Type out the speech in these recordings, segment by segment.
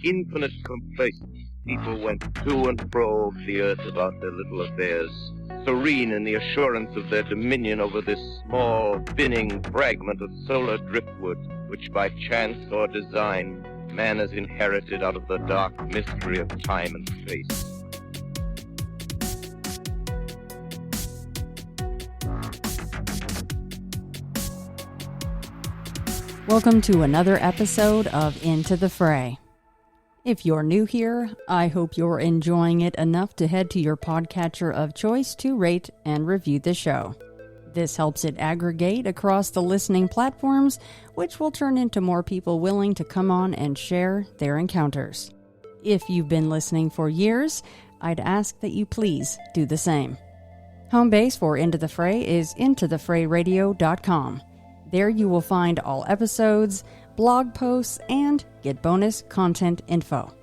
infinite complacence, people went to and fro over the earth about their little affairs, serene in the assurance of their dominion over this small, spinning fragment of solar driftwood, which by chance or design man has inherited out of the dark mystery of time and space. Welcome to another episode of Into the Fray. If you're new here, I hope you're enjoying it enough to head to your podcatcher of choice to rate and review the show. This helps it aggregate across the listening platforms, which will turn into more people willing to come on and share their encounters. If you've been listening for years, I'd ask that you please do the same. Home base for Into the Fray is intothefrayradio.com. There you will find all episodes, blog posts, and get bonus content info.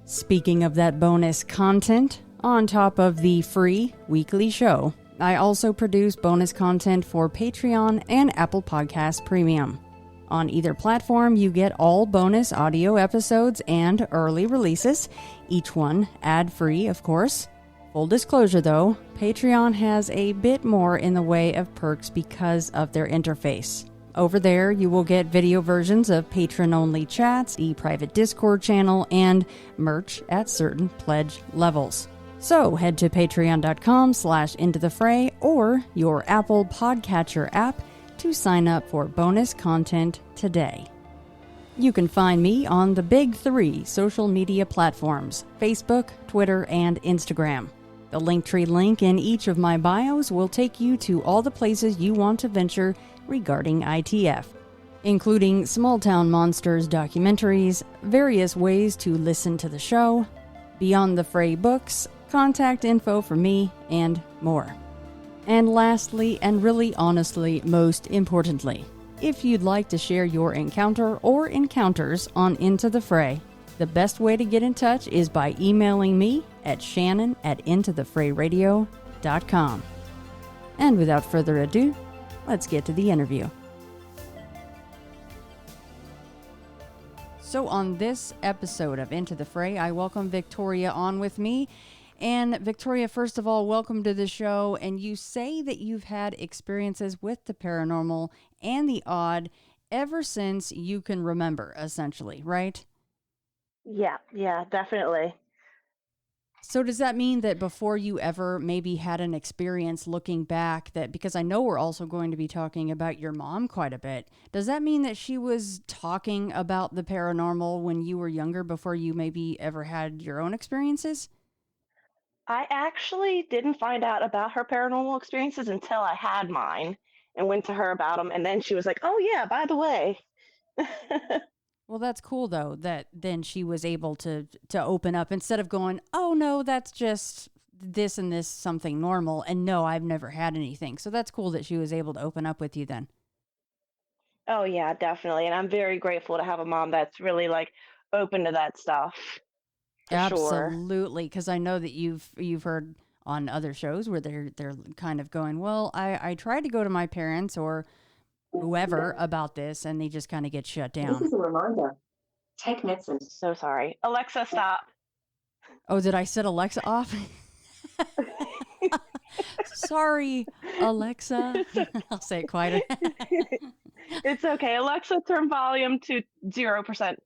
Speaking of that bonus content, on top of the free weekly show, I also produce bonus content for Patreon and Apple Podcasts Premium. On either platform, you get all bonus audio episodes and early releases, each one ad-free, of course. Full disclosure though, Patreon has a bit more in the way of perks because of their interface. Over there, you will get video versions of patron-only chats, the private Discord channel, and merch at certain pledge levels. So head to patreon.com/intothefray or your Apple Podcatcher app to sign up for bonus content today. You can find me on the big three social media platforms, Facebook, Twitter, and Instagram. The Linktree link in each of my bios will take you to all the places you want to venture regarding ITF, including Small Town Monsters documentaries, various ways to listen to the show, Beyond the Fray books, contact info for me, and more. And lastly, and really honestly, most importantly, if you'd like to share your encounter or encounters on Into the Fray, the best way to get in touch is by emailing me at shannon@intothefrayradio.com. And without further ado, let's get to the interview. So on this episode of Into the Fray, I welcome Victoria on with me. And Victoria, first of all, welcome to the show. And you say that you've had experiences with the paranormal and the odd ever since you can remember, essentially, right? Yeah, definitely. So does that mean that before you ever maybe had an experience looking back that, because I know we're also going to be talking about your mom quite a bit, does that mean that she was talking about the paranormal when you were younger before you maybe ever had your own experiences? I actually didn't find out about her paranormal experiences until I had mine and went to her about them. And then she was like, oh, yeah, by the way. Well, that's cool, though, that then she was able to open up instead of going, oh, no, that's just this and this something normal. And no, I've never had anything. So that's cool that she was able to open up with you then. Oh, yeah, definitely. And I'm very grateful to have a mom that's really like open to that stuff. For sure. Absolutely, because I know that you've heard on other shows where they're kind of going, well, I tried to go to my parents or whoever about this, and they just kind of get shut down. This is a reminder. Take medicine. So sorry. Alexa, stop. Oh, did I set Alexa off? Sorry, Alexa. I'll say it quieter. It's okay. Alexa, turn volume to 0%.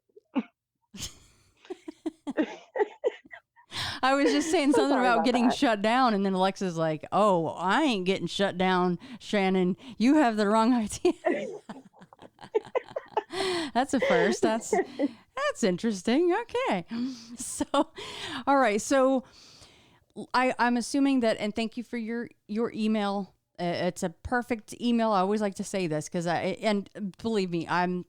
I was just saying something about getting that. shut down, and then Alexa's like, oh, I ain't getting shut down, Shannon. You have the wrong idea. That's a first. That's interesting. Okay. So, all right. So I'm assuming that, and thank you for your email. It's a perfect email. I always like to say this because and believe me, I'm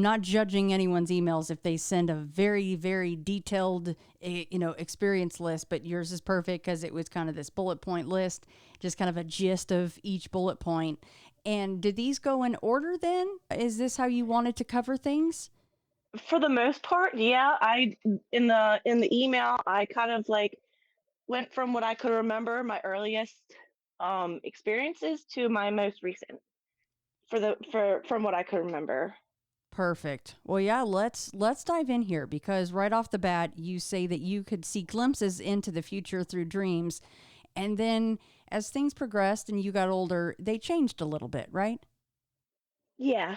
not judging anyone's emails if they send a very, very detailed, experience list, but yours is perfect because it was kind of this bullet point list, just kind of a gist of each bullet point. And did these go in order then? Is this how you wanted to cover things? For the most part, yeah. In the email, I kind of like went from what I could remember, my earliest experiences, to my most recent. From what I could remember. Perfect. Well, yeah, let's dive in here, because right off the bat, you say that you could see glimpses into the future through dreams. And then as things progressed and you got older, they changed a little bit, right? Yeah.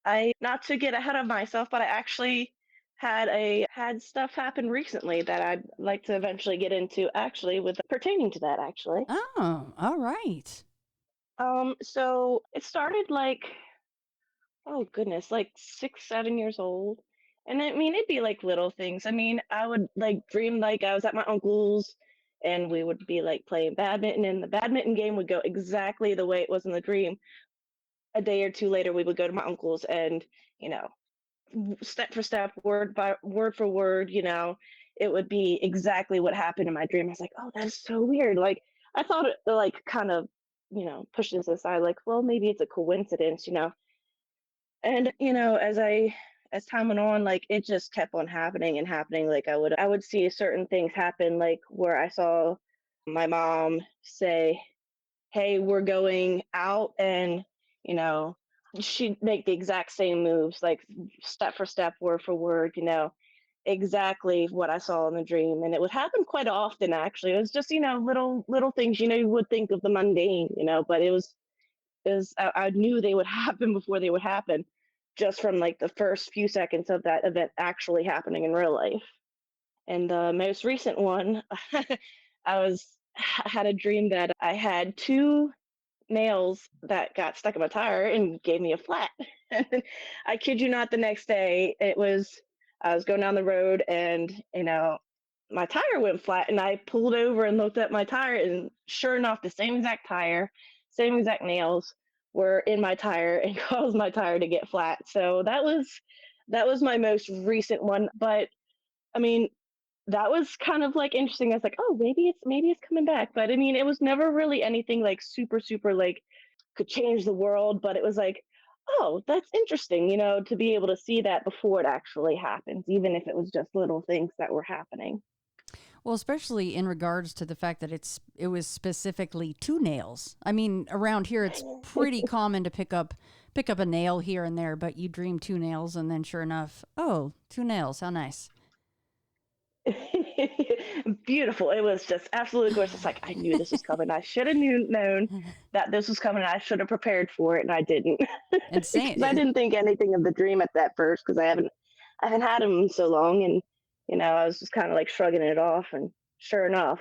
I, not to get ahead of myself, but I actually had stuff happen recently that I'd like to eventually get into, actually, with pertaining to that, actually. Oh, all right. So it started like, oh goodness, like 6, 7 years old. And I mean, it'd be like little things. I mean, I would like dream like I was at my uncle's and we would be like playing badminton, and the badminton game would go exactly the way it was in the dream. A day or two later, we would go to my uncle's and, you know, step for step, word for word, it would be exactly what happened in my dream. I was like, oh, that's so weird. Like, I thought it like kind of, pushed this aside, like, well, maybe it's a coincidence. And, as time went on, like it just kept on happening and happening. Like I would see certain things happen, like where I saw my mom say, hey, we're going out, and, you know, she'd make the exact same moves, like step for step, word for word, exactly what I saw in the dream. And it would happen quite often, actually. It was just, little things, you would think of the mundane, but I knew they would happen before they would happen, just from like the first few seconds of that event actually happening in real life. And the most recent one, I had a dream that I had two nails that got stuck in my tire and gave me a flat. I kid you not, the next day I was going down the road, and my tire went flat, and I pulled over and looked at my tire, and sure enough, the same exact tire, same exact nails were in my tire and caused my tire to get flat. So that was my most recent one. But I mean, that was kind of like interesting. I was like, oh, maybe it's coming back. But I mean, it was never really anything like super, super like could change the world. But it was like, oh, that's interesting, to be able to see that before it actually happens, even if it was just little things that were happening. Well, especially in regards to the fact that it was specifically two nails. I mean, around here it's pretty common to pick up a nail here and there, but you dream two nails, and then sure enough, oh, two nails, how nice. Beautiful. It was just absolutely gorgeous. Like, I knew this was coming. I should have known that this was coming. I should have prepared for it, and I didn't. And Because I didn't think anything of the dream at that first, because I haven't had him so long, and I was just kind of like shrugging it off, and sure enough,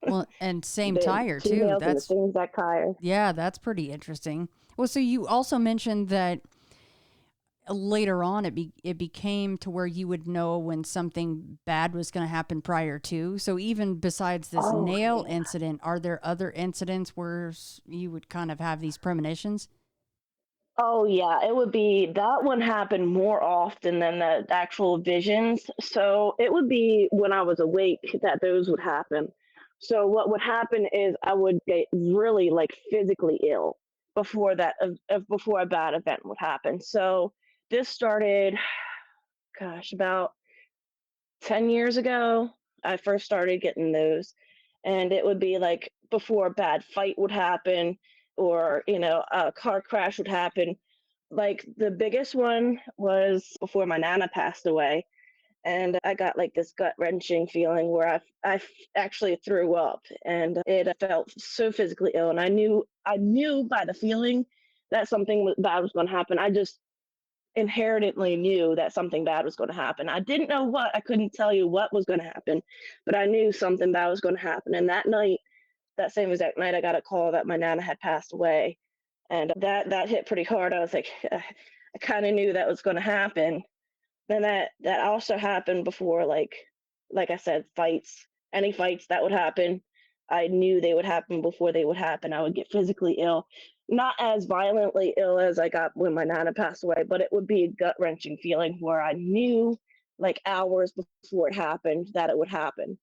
well, and same the tire two too. nails in the That's same exact tire. Yeah, that's pretty interesting. Well, so you also mentioned that later on it became to where you would know when something bad was going to happen prior to. So even besides this Oh, nail yeah. incident, are there other incidents where you would kind of have these premonitions? Oh yeah, it would be that one happened more often than the actual visions. So it would be when I was awake that those would happen. So what would happen is I would get really like physically ill before before a bad event would happen. So this started, gosh, about 10 years ago. I first started getting those, and it would be like before a bad fight would happen, or a car crash would happen. Like the biggest one was before my nana passed away, and I got like this gut wrenching feeling where actually threw up, and it felt so physically ill, and I knew by the feeling that something bad was going to happen. I just inherently knew that something bad was going to happen. I didn't know what. I couldn't tell you what was going to happen, but I knew something bad was going to happen. And that night, that same exact night, I got a call that my nana had passed away, and that hit pretty hard. I was like, I kind of knew that was going to happen. Then that also happened before, like I said, fights. Any fights that would happen, I knew they would happen before they would happen. I would get physically ill, not as violently ill as I got when my nana passed away, but it would be a gut wrenching feeling where I knew, like hours before it happened, that it would happen.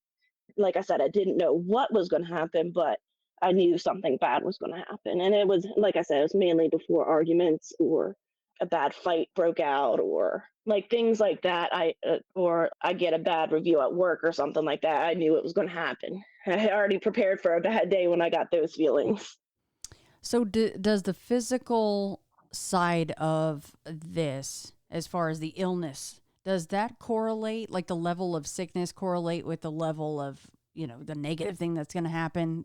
Like I said, I didn't know what was going to happen, but I knew something bad was going to happen. And it was, like I said, it was mainly before arguments or a bad fight broke out, or like things like that. Or I get a bad review at work or something like that. I knew it was going to happen. I had already prepared for a bad day when I got those feelings. So does the physical side of this, as far as the illness, does that correlate, like the level of sickness correlate with the level of, the negative thing that's going to happen,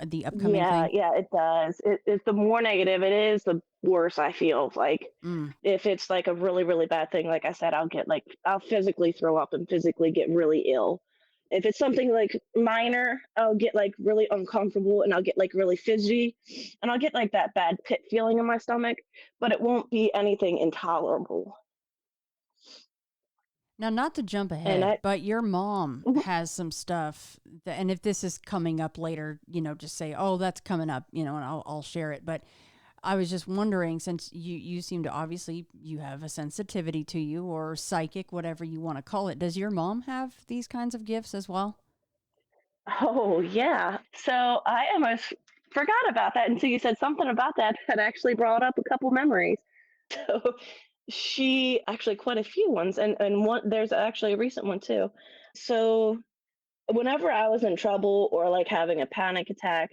the upcoming thing? Yeah, it does. It's the more negative it is, the worse I feel. Like Mm. if it's like a really, really bad thing, like I said, I'll physically throw up and physically get really ill. If it's something like minor, I'll get like really uncomfortable and I'll get like really fidgety and I'll get like that bad pit feeling in my stomach, but it won't be anything intolerable. Now, not to jump And ahead, but your mom has some stuff that, and if this is coming up later, just say, oh, that's coming up, and I'll share it. But I was just wondering, since you seem to, obviously you have a sensitivity to you, or psychic, whatever you want to call it. Does your mom have these kinds of gifts as well? oh yeah. So I almost forgot about that until you said something about that that actually brought up a couple memories. So she actually quite a few ones and one there's actually a recent one too. So whenever I was in trouble or like having a panic attack,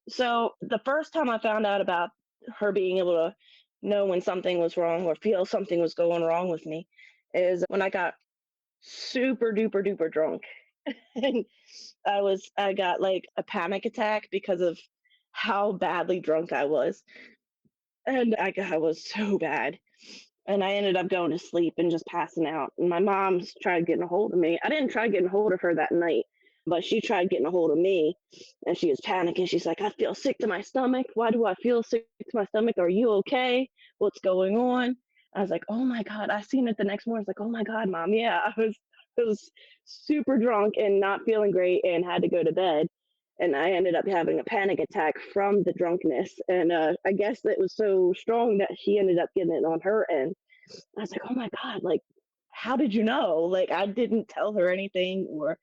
so the first time I found out about her being able to know when something was wrong or feel something was going wrong with me is when I got super duper duper drunk. And I got like a panic attack because of how badly drunk I was. And I was so bad. And I ended up going to sleep and just passing out. And my mom's tried getting a hold of me. I didn't try getting a hold of her that night, but she tried getting a hold of me. And she was panicking. She's like, I feel sick to my stomach. Why do I feel sick to my stomach? Are you okay? What's going on? I was like, oh my God. I seen it the next morning. I was like, oh my God, Mom. Yeah, I was super drunk and not feeling great and had to go to bed. And I ended up having a panic attack from the drunkenness. And I guess it was so strong that she ended up getting it on her end. I was like, oh my God, like, how did you know? Like, I didn't tell her anything or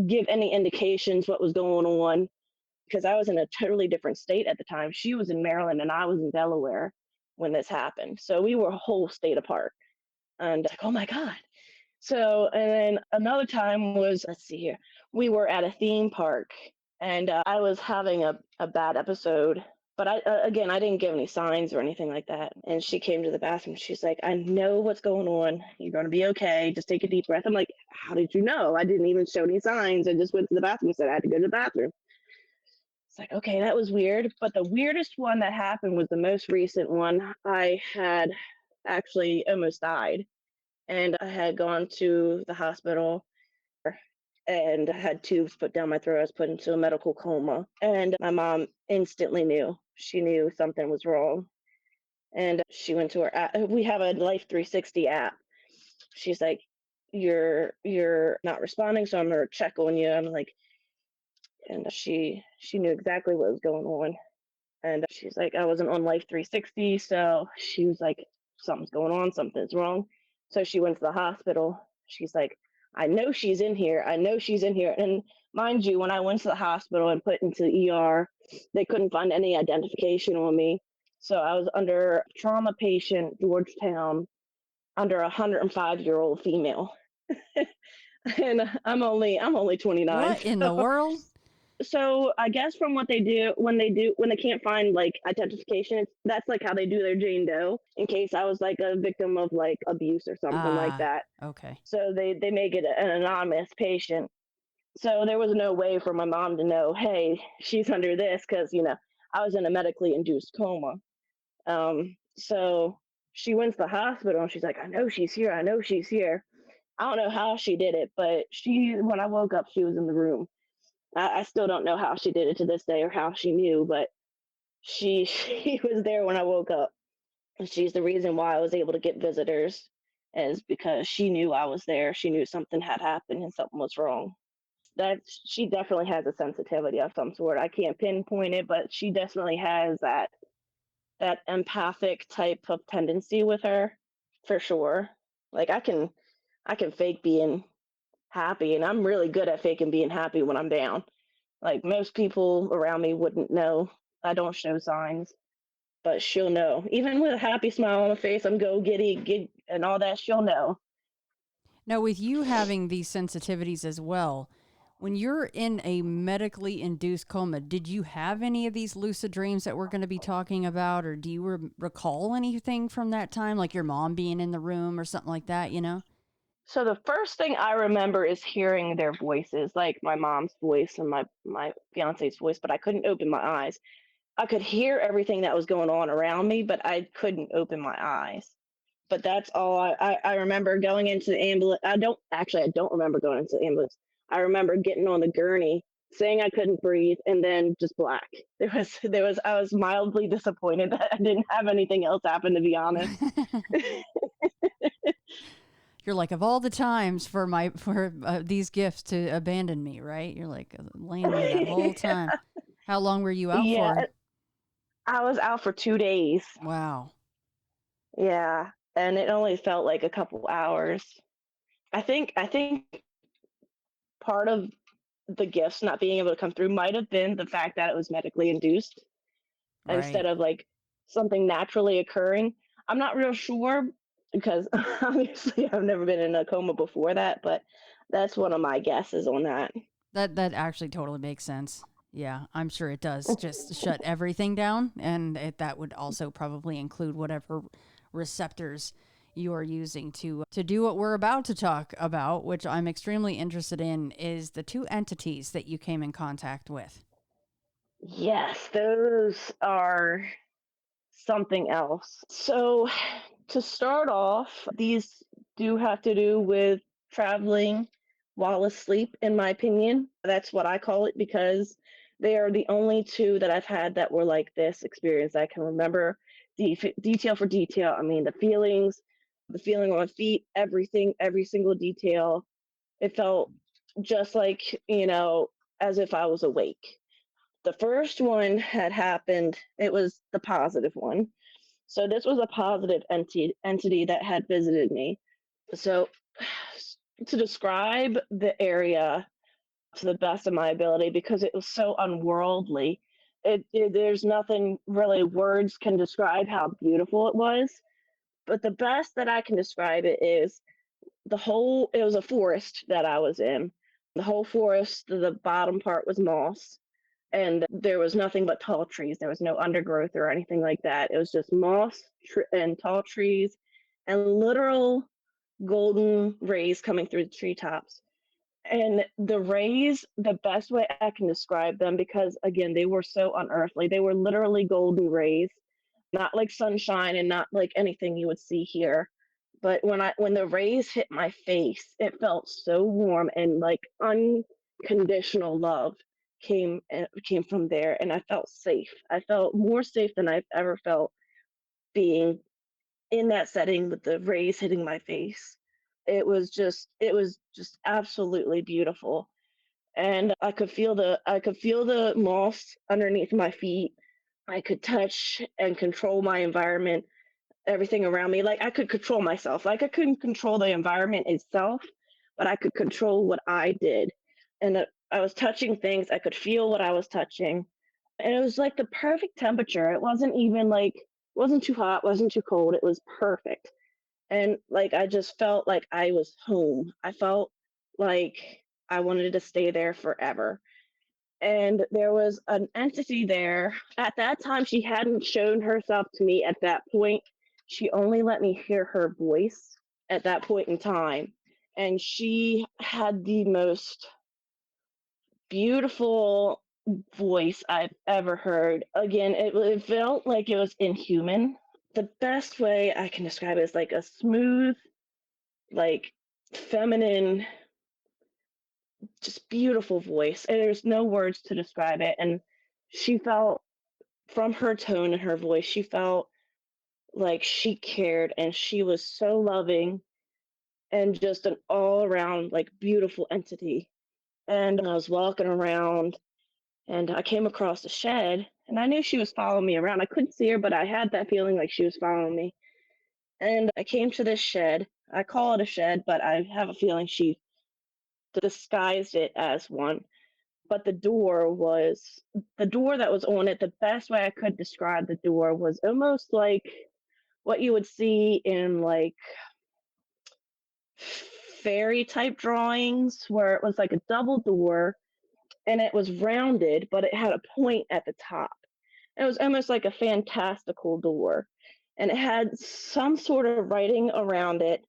give any indications what was going on because I was in a totally different state at the time. She was in Maryland and I was in Delaware when this happened. So we were a whole state apart. And like, oh my God. So, and then another time was, let's see here, we were at a theme park and I was having a bad episode. But again, I didn't give any signs or anything like that. And she came to the bathroom. She's like, I know what's going on. You're going to be okay. Just take a deep breath. I'm like, how did you know? I didn't even show any signs. I just went to the bathroom and said I had to go to the bathroom. It's like, okay, that was weird. But the weirdest one that happened was the most recent one. I had actually almost died. And I had gone to the hospital and I had tubes put down my throat. I was put into a medical coma. And my mom instantly knew. She knew something was wrong. And she went to her app. We have a Life 360 app. She's like, you're not responding, so I'm gonna check on you. I'm like, and she knew exactly what was going on. And she's like, I wasn't on Life 360, so she was like, something's going on, something's wrong. So she went to the hospital. She's like, I know she's in here. I know she's in here. And mind you, when I went to the hospital and put into the ER, they couldn't find any identification on me. So I was under trauma patient, Georgetown, under a 105-year-old female. And I'm only 29. What in the world? So I guess from what they do when they can't find like identification, that's like how they do their Jane Doe in case I was like a victim of like abuse or something like that. Okay. So they make it an anonymous patient. So there was no way for my mom to know, hey, she's under this because I was in a medically induced coma. So she went to the hospital and she's like, I know she's here. I know she's here. I don't know how she did it, but when I woke up, she was in the room. I still don't know how she did it to this day or how she knew, but she was there when I woke up. And she's the reason why I was able to get visitors is because she knew I was there. She knew something had happened and something was wrong. That she definitely has a sensitivity of some sort. I can't pinpoint it, but she definitely has that empathic type of tendency with her for sure. Like I can fake being happy and I'm really good at faking being happy when I'm down. Like most people around me wouldn't know. I don't show signs, but she'll know. Even with a happy smile on my face, I'm go giddy, and all that, she'll know. Now, with you having these sensitivities as well, When you're in a medically induced coma, did you have any of these lucid dreams that we're going to be talking about, or do you recall anything from that time, like your mom being in the room or something like that, you know? So the first thing I remember is hearing their voices, like my mom's voice and my fiance's voice, but I couldn't open my eyes. I could hear everything that was going on around me, but I couldn't open my eyes. But that's all I remember going into the ambulance. I don't remember going into the ambulance. I remember getting on the gurney, saying I couldn't breathe, and then just black. I was mildly disappointed that I didn't have anything else happen, to be honest. You're like, of all the times for these gifts to abandon me, right? You're like laying there that whole time. How long were you out Yeah, for? I was out for 2 days. Wow. Yeah, and it only felt like a couple hours. I think part of the gifts not being able to come through might have been the fact that it was medically induced Right. instead of like something naturally occurring. I'm not real sure because obviously I've never been in a coma before that, but that's one of my guesses on that. That actually totally makes sense. Yeah, I'm sure it does. Just shut everything down, and that would also probably include whatever receptors you are using to do what we're about to talk about, which I'm extremely interested in, is the two entities that you came in contact with. Yes, those are something else. So, to start off, these do have to do with traveling while asleep, in my opinion. That's what I call it because they are the only two that I've had that were like this experience. I can remember detail for detail. I mean, the feeling on my feet, everything, every single detail. It felt just like, as if I was awake. The first one had happened, it was the positive one. So this was a positive entity that had visited me. So to describe the area to the best of my ability, because it was so unworldly, there's nothing really words can describe how beautiful it was. But the best that I can describe it is it was a forest that I was in. The whole forest, the bottom part was moss, and there was nothing but tall trees. There was no undergrowth or anything like that. It was just moss and tall trees and literal golden rays coming through the treetops. And the rays, the best way I can describe them, because again, they were so unearthly, they were literally golden rays, not like sunshine and not like anything you would see here. But when the rays hit my face, it felt so warm and like unconditional love came from there, and I felt safe. I felt more safe than I've ever felt being in that setting with the rays hitting my face. It was just absolutely beautiful. And I could feel the moss underneath my feet. I could touch and control my environment, everything around me. Like I could control myself. Like I couldn't control the environment itself, but I could control what I did. And I was touching things. I could feel what I was touching. And it was like the perfect temperature. It wasn't even like, wasn't too hot, wasn't too cold. It was perfect. And like I just felt like I was home. I felt like I wanted to stay there forever. And there was an entity there. At that time, she hadn't shown herself to me at that point. She only let me hear her voice at that point in time. And she had the most beautiful voice I've ever heard. Again, it felt like it was inhuman. The best way I can describe it is like a smooth, like feminine, just beautiful voice. And there's no words to describe it. And she felt, from her tone and her voice, she felt like she cared and she was so loving and just an all around, like, beautiful entity. And I was walking around and I came across a shed and I knew she was following me around. I couldn't see her, but I had that feeling like she was following me. And I came to this shed. I call it a shed, but I have a feeling she disguised it as one. But the door that was on it, the best way I could describe the door was almost like what you would see in like fairy type drawings where it was like a double door and it was rounded, but it had a point at the top. It was almost like a fantastical door. And it had some sort of writing around it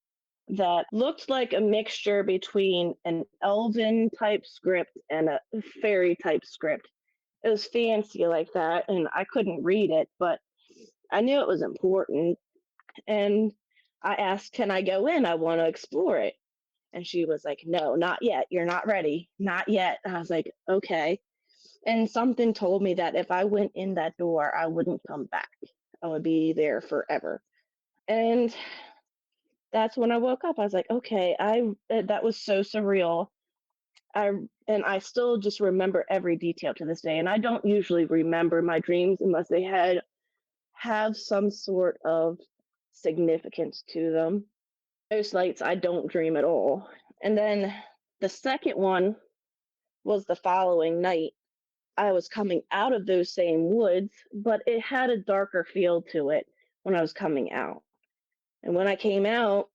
that looked like a mixture between an elven type script and a fairy type script. It was fancy like that, and I couldn't read it, but I knew it was important. And I asked, "Can I go in? I want to explore it." And she was like, "No, not yet. You're not ready. Not yet." And I was like, "Okay." And something told me that if I went in that door, I wouldn't come back. I would be there forever. And that's when I woke up. I was like, "Okay, that was so surreal." I and I still just remember every detail to this day. And I don't usually remember my dreams unless they have some sort of significance to them. Those nights I don't dream at all. And then the second one was the following night. I was coming out of those same woods, but it had a darker feel to it when I was coming out. And when I came out,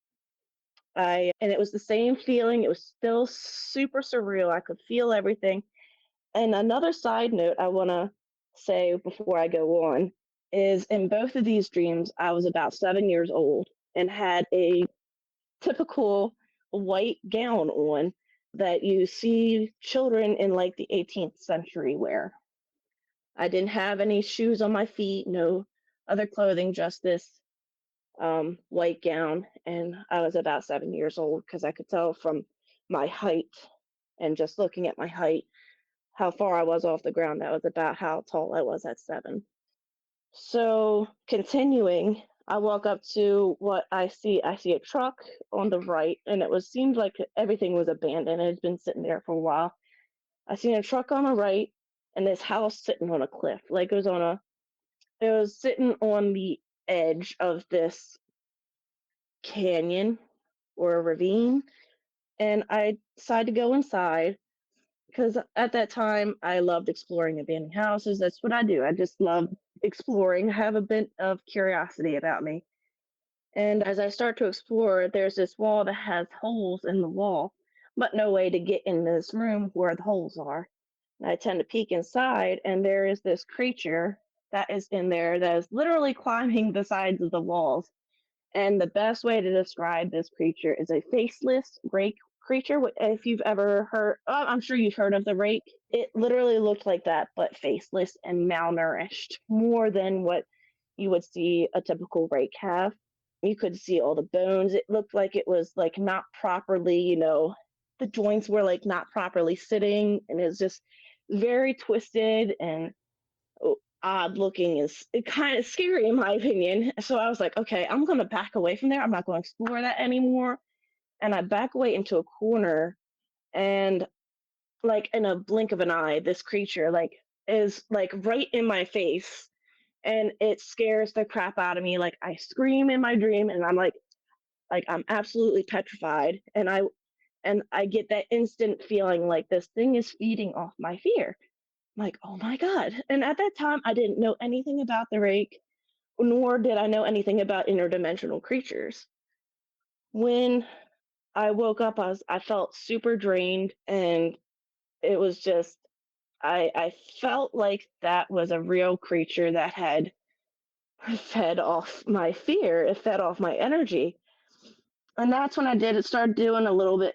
and it was the same feeling. It was still super surreal. I could feel everything. And another side note I want to say before I go on is in both of these dreams, I was about 7 years old and had a typical white gown on that you see children in like the 18th century wear. I didn't have any shoes on my feet, no other clothing, just this white gown. And I was about 7 years old because I could tell from my height and just looking at my height how far I was off the ground. That was about how tall I was at 7. So continuing, I walk up to what I see. I see a truck on the right, and seemed like everything was abandoned. It had been sitting there for a while. I seen a truck on the right, and this house sitting on a cliff. Like it was sitting on the edge of this canyon or a ravine. And I decided to go inside because at that time I loved exploring abandoned houses. That's what I do. I just love exploring, have a bit of curiosity about me. And as I start to explore, there's this wall that has holes in the wall, but no way to get in this room where the holes are. And I tend to peek inside, and there is this creature that is in there that is literally climbing the sides of the walls. And the best way to describe this creature is a faceless gray creature. If you've ever heard, I'm sure you've heard of the rake. It literally looked like that, but faceless and malnourished, more than what you would see a typical rake have. You could see all the bones. It looked like it was like not properly, the joints were like not properly sitting, and it's just very twisted and odd looking. Is kind of scary in my opinion. So I was like, okay, I'm gonna back away from there. I'm not going to explore that anymore. And I back away into a corner, and like in a blink of an eye, this creature like is like right in my face, and it scares the crap out of me. Like I scream in my dream, and I'm like I'm absolutely petrified, and I get that instant feeling like this thing is feeding off my fear. I'm like, oh my God. And at that time, I didn't know anything about the rake, nor did I know anything about interdimensional creatures. When I woke up, I felt super drained, and it was just, I felt like that was a real creature that had fed off my fear, it fed off my energy. And that's when I did it, started doing a little bit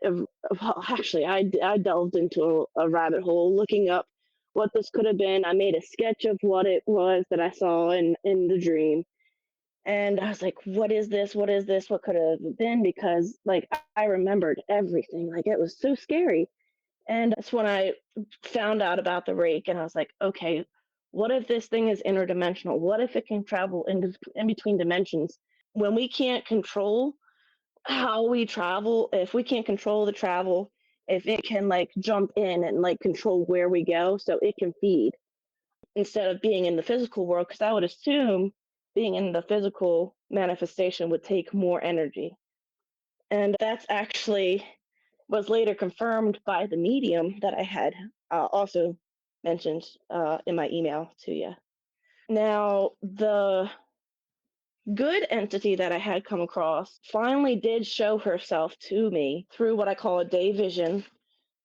actually, I delved into a rabbit hole looking up what this could have been. I made a sketch of what it was that I saw in the dream. And I was like, what is this? What is this? What could it have been? Because like I remembered everything. Like it was so scary. And that's when I found out about the rake, and I was like, okay, what if this thing is interdimensional? What if it can travel in between dimensions? When we can't control how we travel, if we can't control the travel, if it can like jump in and like control where we go so it can feed instead of being in the physical world, because I would assume being in the physical manifestation would take more energy. And that's actually was later confirmed by the medium that I had also mentioned in my email to you. Now, the good entity that I had come across finally did show herself to me through what I call a day vision.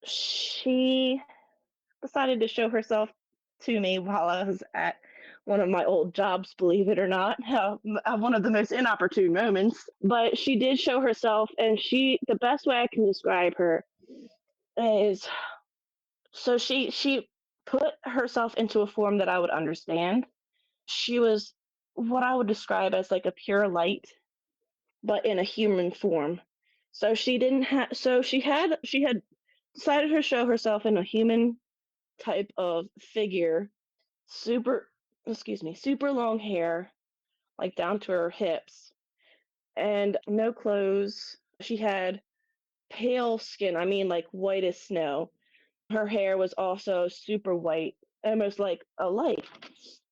She decided to show herself to me while I was at one of my old jobs, believe it or not. One of the most inopportune moments. But she did show herself, and the best way I can describe her is so she put herself into a form that I would understand. She was what I would describe as like a pure light, but in a human form. So she didn't have. So she had decided to show herself in a human type of figure, super super long hair, like down to her hips, and no clothes. She had pale skin, I mean like white as snow. Her hair was also super white, almost like a light.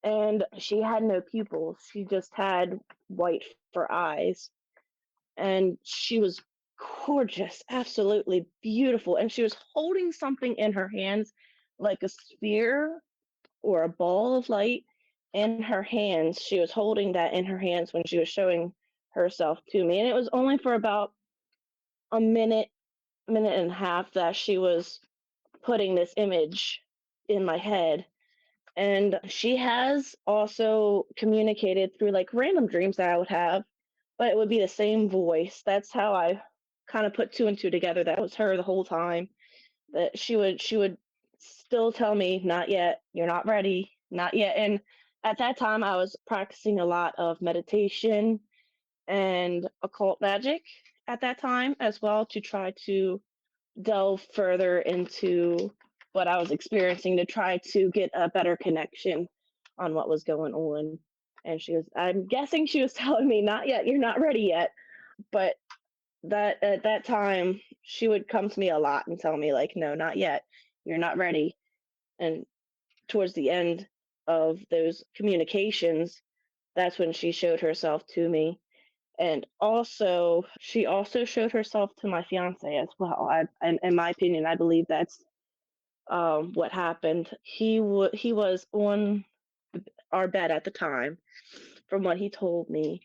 And she had no pupils. She just had white for eyes. And she was gorgeous, absolutely beautiful. And she was holding something in her hands, like a sphere or a ball of light in her hands. She was holding that in her hands when she was showing herself to me. And it was only for about a minute and a half that she was putting this image in my head. And she has also communicated through like random dreams that I would have, but it would be the same voice. That's how I kind of put two and two together. That was her the whole time. That she would still tell me, not yet, you're not ready, not yet. And at that time I was practicing a lot of meditation and occult magic at that time as well, to try to delve further into what I was experiencing, to try to get a better connection on what was going on. And I'm guessing she was telling me, not yet, you're not ready yet. But that at that time, she would come to me a lot and tell me, like, no, not yet, you're not ready. And towards the end of those communications, that's when she showed herself to me. And also, she also showed herself to my fiance as well. And in my opinion, I believe that's what happened. He was on our bed at the time. From what he told me,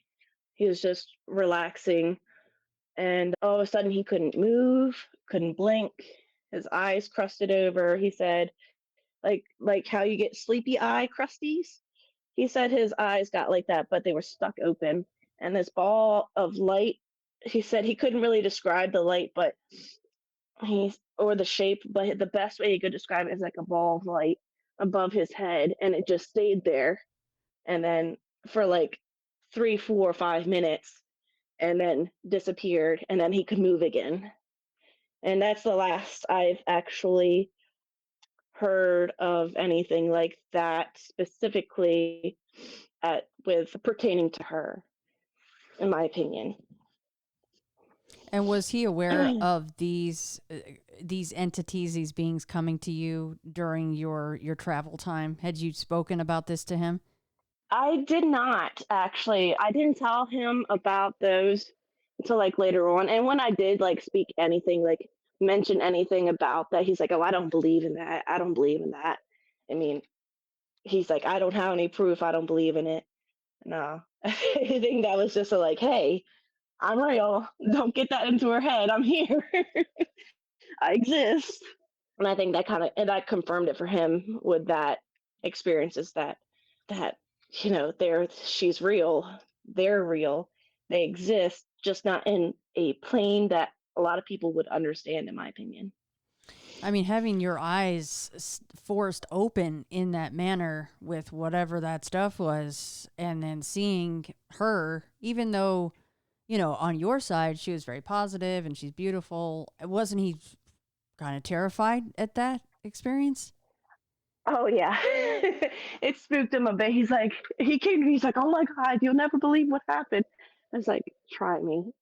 he was just relaxing, and all of a sudden he couldn't move, couldn't blink. His eyes crusted over. He said, like how you get sleepy eye crusties. He said his eyes got like that, but they were stuck open. And this ball of light, he said he couldn't really describe the light, but or the shape, but the best way he could describe it is like a ball of light above his head, and it just stayed there. And then for like 3, 4, 5 minutes, and then disappeared, and then he could move again. And that's the last I've actually heard of anything like that specifically with pertaining to her, in my opinion. And was he aware of these entities, these beings coming to you during your travel time? Had you spoken about this to him? I did not actually. I didn't tell him about those until like later on. And when I did like speak anything, like mention anything about that, he's like, "Oh, I don't believe in that. I don't believe in that." I mean, he's like, "I don't have any proof. I don't believe in it." No, I think that was just a like, "Hey, I'm real. Don't get that into her head. I'm here. I exist." And I think that that confirmed it for him with that experiences, that she's real, they're real, they exist, just not in a plane that a lot of people would understand, in my opinion. I mean, having your eyes forced open in that manner with whatever that stuff was, and then seeing her, even though, on your side, she was very positive and she's beautiful, wasn't he kind of terrified at that experience? Oh yeah. It spooked him a bit. He came to me, he's like, "Oh my God, you'll never believe what happened." I was like, "Try me."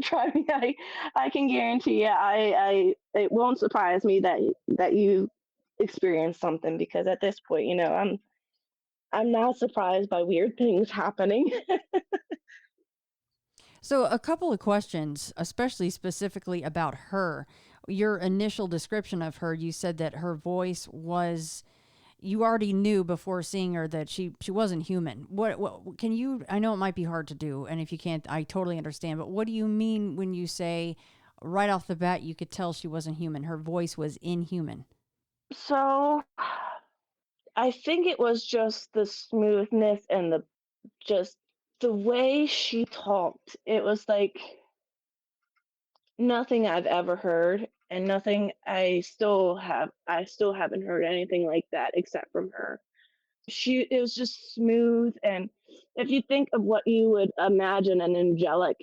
Try me. I can guarantee you, it won't surprise me that you experienced something, because at this point, I'm not surprised by weird things happening. So, a couple of questions, especially specifically about her. Your initial description of her, you said that her voice was, you already knew before seeing her that she wasn't human. What can you, I know it might be hard to do, and if you can't, I totally understand, but what do you mean when you say right off the bat you could tell she wasn't human? Her voice was inhuman. So I think it was just the smoothness and just the way she talked. It was like nothing I've ever heard, and nothing I still haven't heard anything like that except from her. It was just smooth, and if you think of what you would imagine an angelic,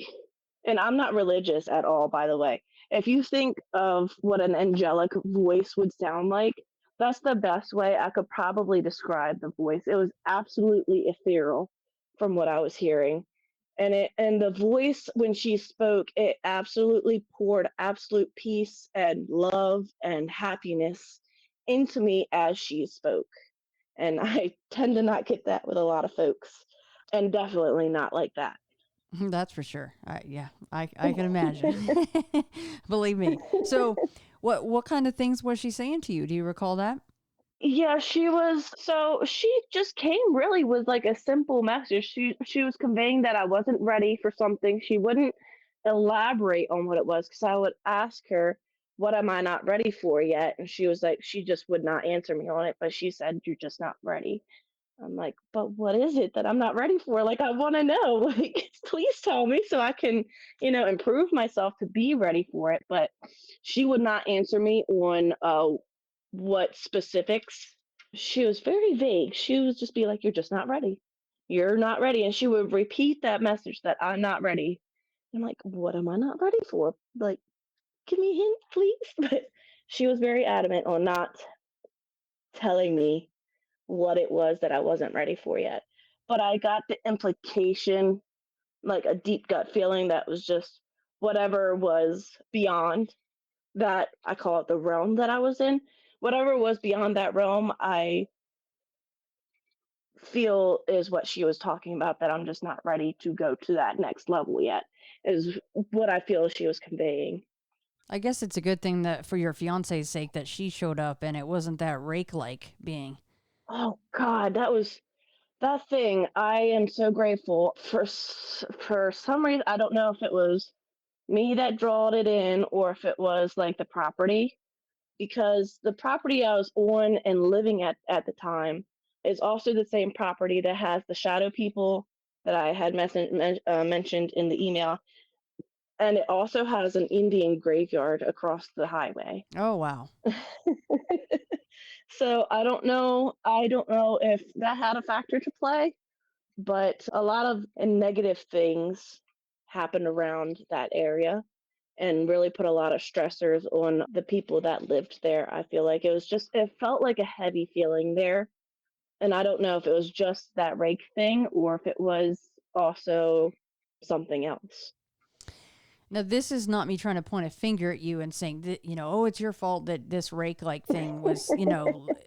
and I'm not religious at all, by the way. If you think of what an angelic voice would sound like, that's the best way I could probably describe the voice. It was absolutely ethereal from what I was hearing. And the voice when she spoke, it absolutely poured absolute peace and love and happiness into me as she spoke. And I tend to not get that with a lot of folks, and definitely not like that. That's for sure. I can imagine. Believe me. So, what kind of things was she saying to you? Do you recall that? Yeah, she just came really with like a simple message. She was conveying that I wasn't ready for something. She wouldn't elaborate on what it was because I would ask her, "What am I not ready for yet?" And she was like, she just would not answer me on it, but she said, "You're just not ready." I'm like, "But what is it that I'm not ready for? Like, I want to know. Like, please tell me so I can, improve myself to be ready for it." But she would not answer me on what specifics. She was very vague. She would just be like, "You're just not ready. You're not ready." And she would repeat that message that I'm not ready. I'm like, "What am I not ready for? Like, give me a hint, please." But she was very adamant on not telling me what it was that I wasn't ready for yet. But I got the implication, like a deep gut feeling that was just whatever was beyond that. I call it the realm that I was in. Whatever was beyond that realm, I feel is what she was talking about, that I'm just not ready to go to that next level yet, is what I feel she was conveying. I guess it's a good thing that for your fiance's sake that she showed up and it wasn't that rake-like being. Oh God, that thing. I am so grateful for some reason. I don't know if it was me that drawed it in or if it was like the property, because the property I was on and living at the time is also the same property that has the shadow people that I had mentioned in the email, and it also has an Indian graveyard across the highway. Oh, wow. So I don't know if that had a factor to play, but a lot of negative things happened around that area and really put a lot of stressors on the people that lived there. I feel like it felt like a heavy feeling there. And I don't know if it was just that rake thing or if it was also something else. Now, this is not me trying to point a finger at you and saying that, oh, it's your fault that this rake-like thing was,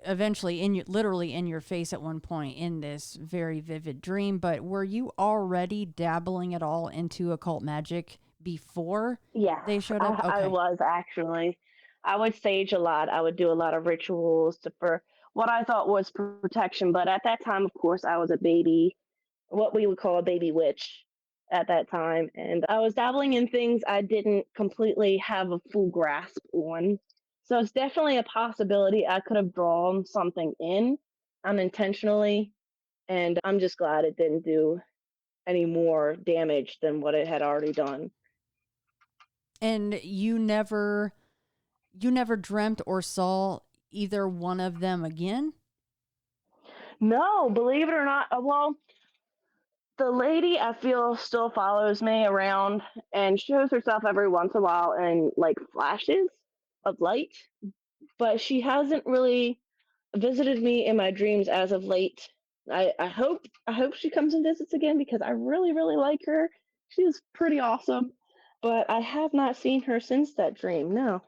eventually literally in your face at one point in this very vivid dream. But were you already dabbling at all into occult magic before Yes, they showed up? I Okay. was actually. I would sage a lot. I would do a lot of rituals for what I thought was protection. But at that time, of course, I was a baby, what we would call a baby witch at that time. And I was dabbling in things I didn't completely have a full grasp on. So it's definitely a possibility I could have drawn something in unintentionally. And I'm just glad it didn't do any more damage than what it had already done. And you never dreamt or saw either one of them again? No, believe it or not. Well, the lady I feel still follows me around and shows herself every once in a while in like flashes of light, but she hasn't really visited me in my dreams as of late. I hope she comes and visits again because I really really like her. She's pretty awesome, but I have not seen her since that dream. No.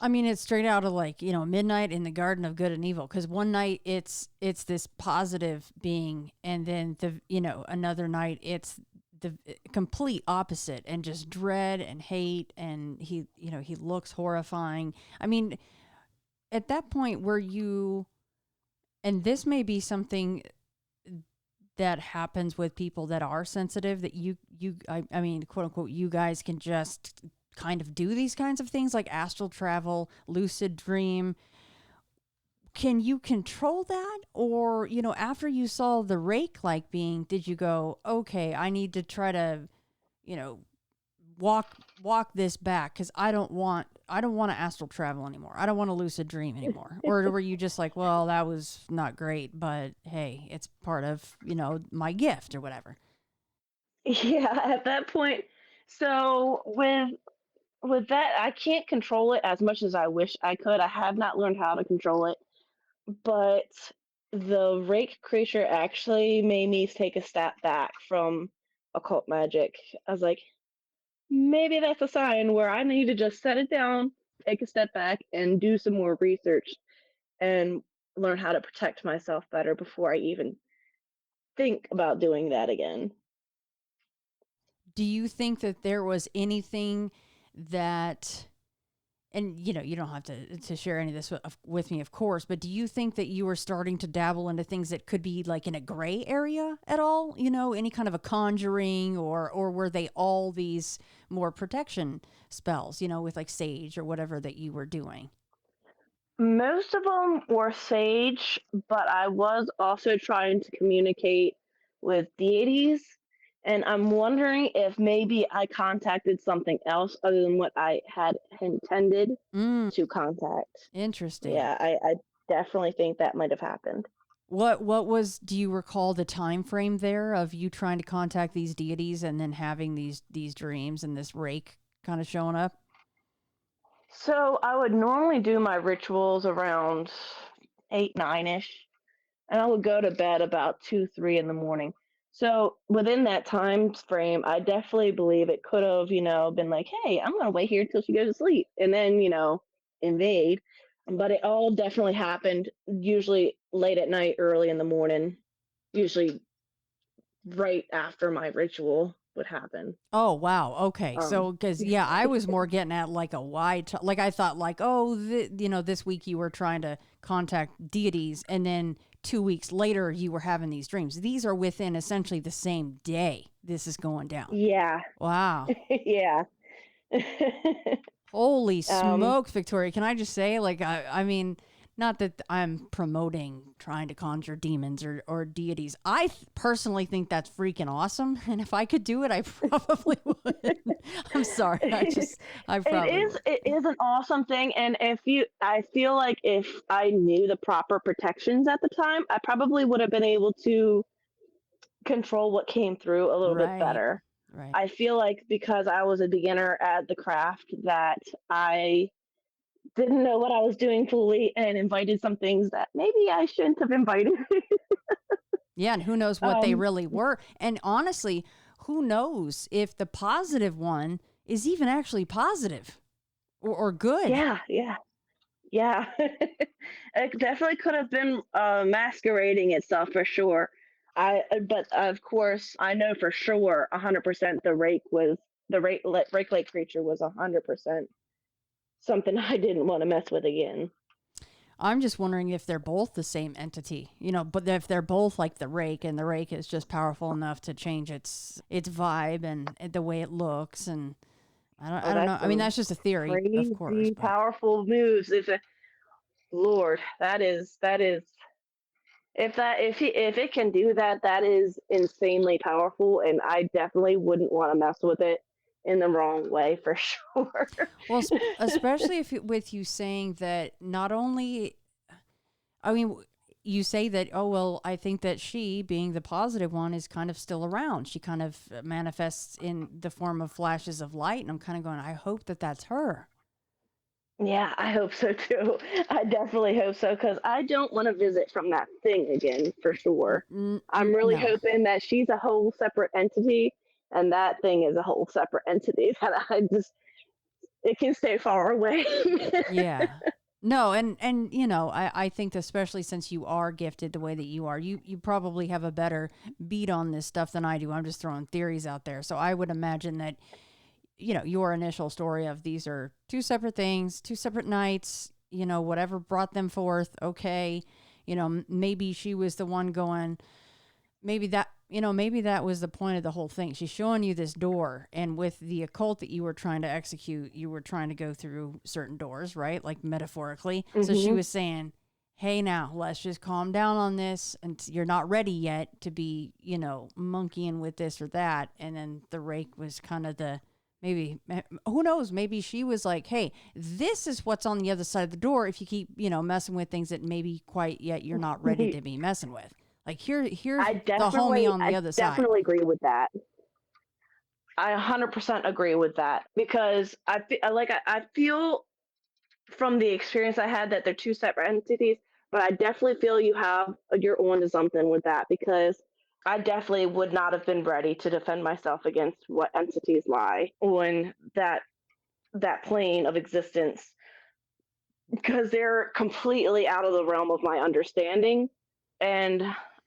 I mean, it's straight out of like, Midnight in the Garden of Good and Evil. Because one night it's this positive being, and then another night it's the complete opposite and just dread and hate, and he looks horrifying. I mean, at that point, were you And this may be something that happens with people that are sensitive, that I mean, quote unquote, you guys can just kind of do these kinds of things like astral travel, lucid dream. Can you control that? Or, after you saw the rake-like being, did you go, okay, I need to try to, walk this back, because I don't want to astral travel anymore. I don't want to lucid dream anymore. Or were you just like, well, that was not great, but hey, it's part of, my gift or whatever. Yeah, at that point. So with that, I can't control it as much as I wish I could. I have not learned how to control it, but the rake creature actually made me take a step back from occult magic. I was like, maybe that's a sign where I need to just set it down, take a step back, and do some more research and learn how to protect myself better before I even think about doing that again. Do you think that there was anything that, and you don't have to share any of this with me, of course, but do you think that you were starting to dabble into things that could be like in a gray area at all? Any kind of a conjuring, or were they all these more protection spells, with like sage or whatever that you were doing? Most of them were sage, but I was also trying to communicate with deities. And I'm wondering if maybe I contacted something else other than what I had intended to contact. Interesting. Yeah, I definitely think that might have happened. What was, do you recall the time frame there of you trying to contact these deities and then having these dreams and this rake kind of showing up? So I would normally do my rituals around 8, 9-ish, and I would go to bed about 2, 3 in the morning. So within that time frame, I definitely believe it could have, been like, hey, I'm going to wait here till she goes to sleep and then, invade. But it all definitely happened usually late at night, early in the morning, usually right after my ritual would happen. Oh, wow. Okay. So, because, Yeah. yeah, I was more getting at like a wide, like I thought like, oh, this week you were trying to contact deities and then 2 weeks later you were having these dreams. These are within essentially the same day this is going down. Yeah. Wow. Yeah. Holy smokes, Victoria. Can I just say, like, I mean, not that I'm promoting trying to conjure demons or deities. I personally think that's freaking awesome. And if I could do it, I probably would. I'm sorry. I probably would. It is an awesome thing. And I feel like if I knew the proper protections at the time, I probably would have been able to control what came through a little bit better. Right. I feel like because I was a beginner at the craft that I didn't know what I was doing fully and invited some things that maybe I shouldn't have invited. Yeah, and who knows what they really were. And honestly, who knows if the positive one is even actually positive or good. Yeah. It definitely could have been masquerading itself for sure. But of course, I know for sure 100% the rake creature was 100% something I didn't want to mess with again. I'm just wondering if they're both the same entity, but if they're both like the rake, and the rake is just powerful enough to change its vibe and the way it looks, and I don't know. I mean, that's just a theory, crazy, of course. But powerful moves. Lord, that is if it can do that, that is insanely powerful, and I definitely wouldn't want to mess with it in the wrong way for sure. Well, especially with you saying that not only, I mean, you say that, oh, well, I think that she, being the positive one, is kind of still around. She kind of manifests in the form of flashes of light, and I'm kind of going, I hope that that's her. Yeah, I hope so too. I definitely hope so, because I don't want to visit from that thing again for sure. I'm really hoping that she's a whole separate entity, and that thing is a whole separate entity that it can stay far away. Yeah. No, and I think especially since you are gifted the way that you are, you probably have a better beat on this stuff than I do. I'm just throwing theories out there. So I would imagine that, your initial story of these are two separate things, two separate nights, whatever brought them forth. Okay. maybe she was the one going, maybe that was the point of the whole thing. She's showing you this door, and with the occult that you were trying to execute, you were trying to go through certain doors, right? Like metaphorically. Mm-hmm. So she was saying, hey, now let's just calm down on this, and you're not ready yet to be, monkeying with this or that. And then the rake was kind of maybe, who knows, maybe she was like, hey, this is what's on the other side of the door if you keep, messing with things that maybe quite yet you're not ready to be messing with. Like here's the homie on the other side. I definitely agree with that. I 100% agree with that, because I feel from the experience I had that they're two separate entities, but I definitely feel you're on to something with that, because I definitely would not have been ready to defend myself against what entities lie on that plane of existence, because they're completely out of the realm of my understanding. And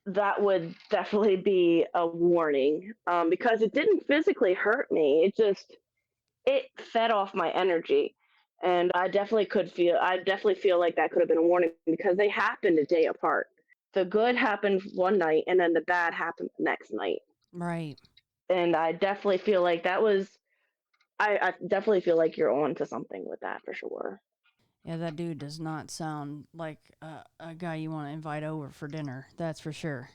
that would definitely be a warning, because it didn't physically hurt me. It fed off my energy. And I definitely feel like that could have been a warning, because they happened a day apart. The good happened one night, and then the bad happened the next night. Right. And I definitely feel like I definitely feel like you're on to something with that for sure. Yeah, that dude does not sound like a guy you want to invite over for dinner. That's for sure.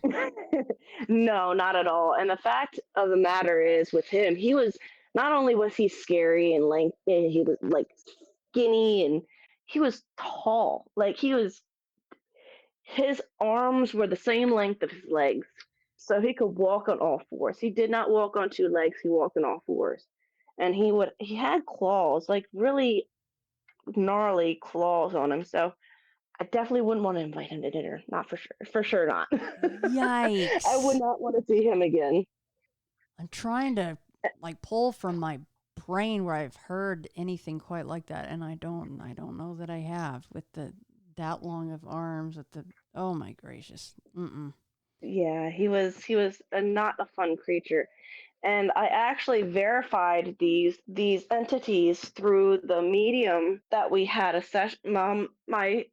No, not at all. And the fact of the matter is, with him, not only was he scary and he was like skinny, and he was tall. Like his arms were the same length of his legs. So he could walk on all fours. He did not walk on two legs, he walked on all fours. And he had claws, like really gnarly claws on him. So I definitely wouldn't want to invite him to dinner. Not for sure. For sure not. Yikes. I would not want to see him again. I'm trying to pull from my brain where I've heard anything quite like that, and I don't know that I have, with that long of arms, with oh my gracious. Mm-mm. Yeah, he was not a fun creature. And I actually verified these entities through the medium that we had a session. My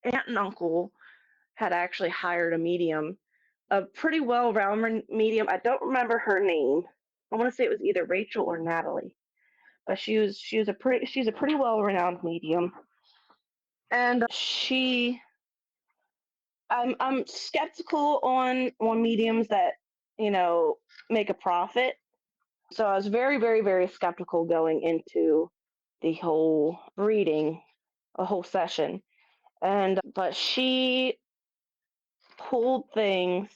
aunt and uncle had actually hired a medium, a pretty well-rounded medium. I don't remember her name. I want to say it was either Rachel or Natalie, but she's a pretty well-renowned medium. And I'm skeptical on mediums that make a profit. So I was very, very, very skeptical going into the whole reading, a whole session. But she pulled things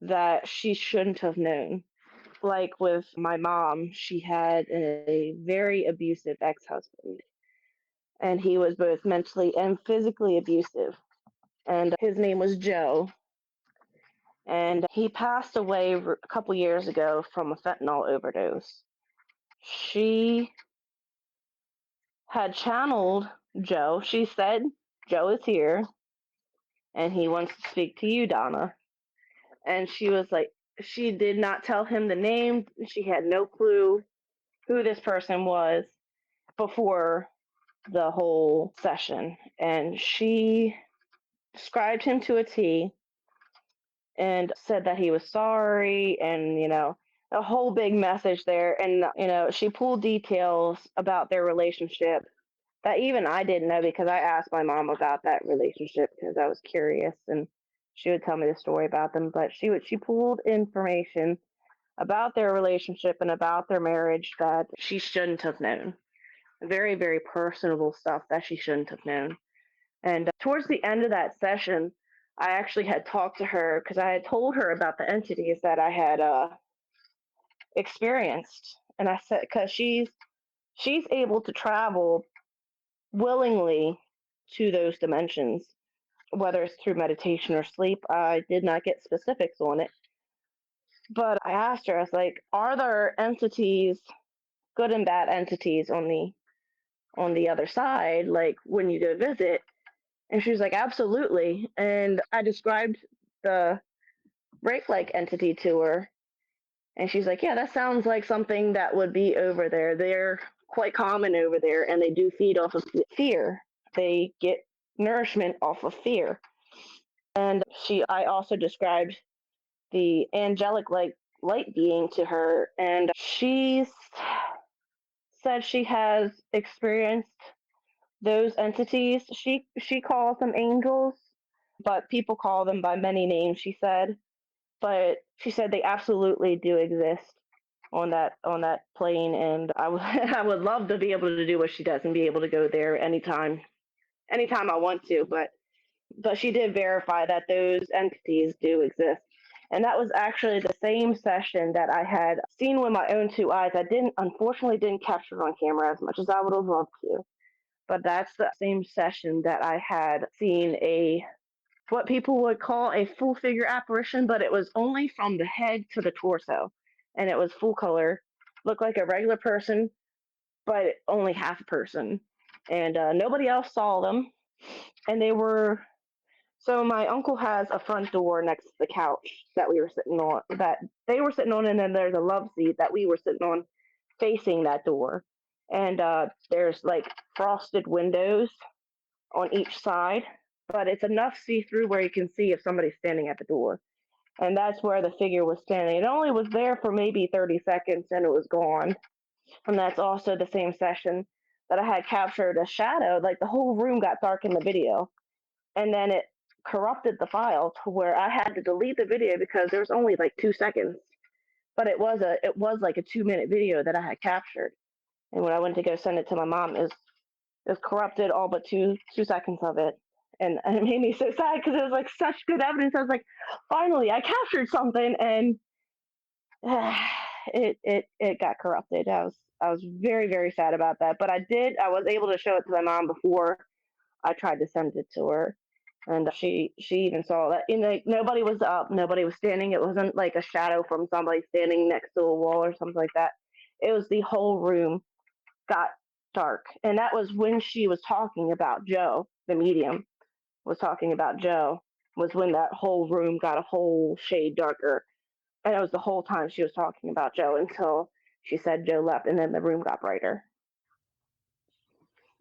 that she shouldn't have known. Like with my mom, she had a very abusive ex-husband, and he was both mentally and physically abusive. And his name was Joe. And he passed away a couple years ago from a fentanyl overdose. She had channeled Joe. She said, Joe is here, and he wants to speak to you, Donna. And she was like, she did not tell him the name. She had no clue who this person was before the whole session. And she described him to a T and said that he was sorry, and, a whole big message there. And, she pulled details about their relationship that even I didn't know, because I asked my mom about that relationship because I was curious, and she would tell me the story about them. But she pulled information about their relationship and about their marriage that she shouldn't have known. Very, very personable stuff that she shouldn't have known. And towards the end of that session, I actually had talked to her, because I had told her about the entities that I had experienced. And I said, because she's able to travel willingly to those dimensions, whether it's through meditation or sleep. I did not get specifics on it, but I asked her, I was like, are there entities, good and bad entities, on the other side, like when you go visit? And she was like, absolutely. And I described the rake-like entity to her, and she's like, yeah, that sounds like something that would be over there. They're quite common over there, and they do feed off of fear. They get nourishment off of fear. And I also described the angelic like light being to her, and she said she has experienced those entities. She calls them angels, but people call them by many names, she said. But she said they absolutely do exist on that plane, and I would I would love to be able to do what she does and be able to go there anytime I want to. But she did verify that those entities do exist. And that was actually the same session that I had seen with my own two eyes. I unfortunately didn't capture it on camera as much as I would have loved to. But that's the same session that I had seen what people would call a full figure apparition, but it was only from the head to the torso. And it was full color, looked like a regular person, but only half a person. And nobody else saw them. And they were so my uncle has a front door next to the couch that we were sitting on, that they were sitting on, and then there's a love seat that we were sitting on facing that door. And there's like frosted windows on each side, but it's enough see through where you can see if somebody's standing at the door. And that's where the figure was standing. It only was there for maybe 30 seconds and it was gone. And that's also the same session that I had captured a shadow. Like the whole room got dark in the video. And then it corrupted the file to where I had to delete the video because there was only like 2 seconds. But it was like a 2 minute video that I had captured. And when I went to go send it to my mom, it was corrupted all but two seconds of it. And it made me so sad because it was like such good evidence. I was like, finally, I captured something, and it got corrupted. I was very, very sad about that. But I was able to show it to my mom before I tried to send it to her, and she even saw that. And like nobody was up, nobody was standing. It wasn't like a shadow from somebody standing next to a wall or something like that. It was the whole room got dark, and that was when she was talking about Joe, the medium was talking about Joe. Was when that whole room got a whole shade darker, and it was the whole time she was talking about Joe until she said Joe left, and then the room got brighter.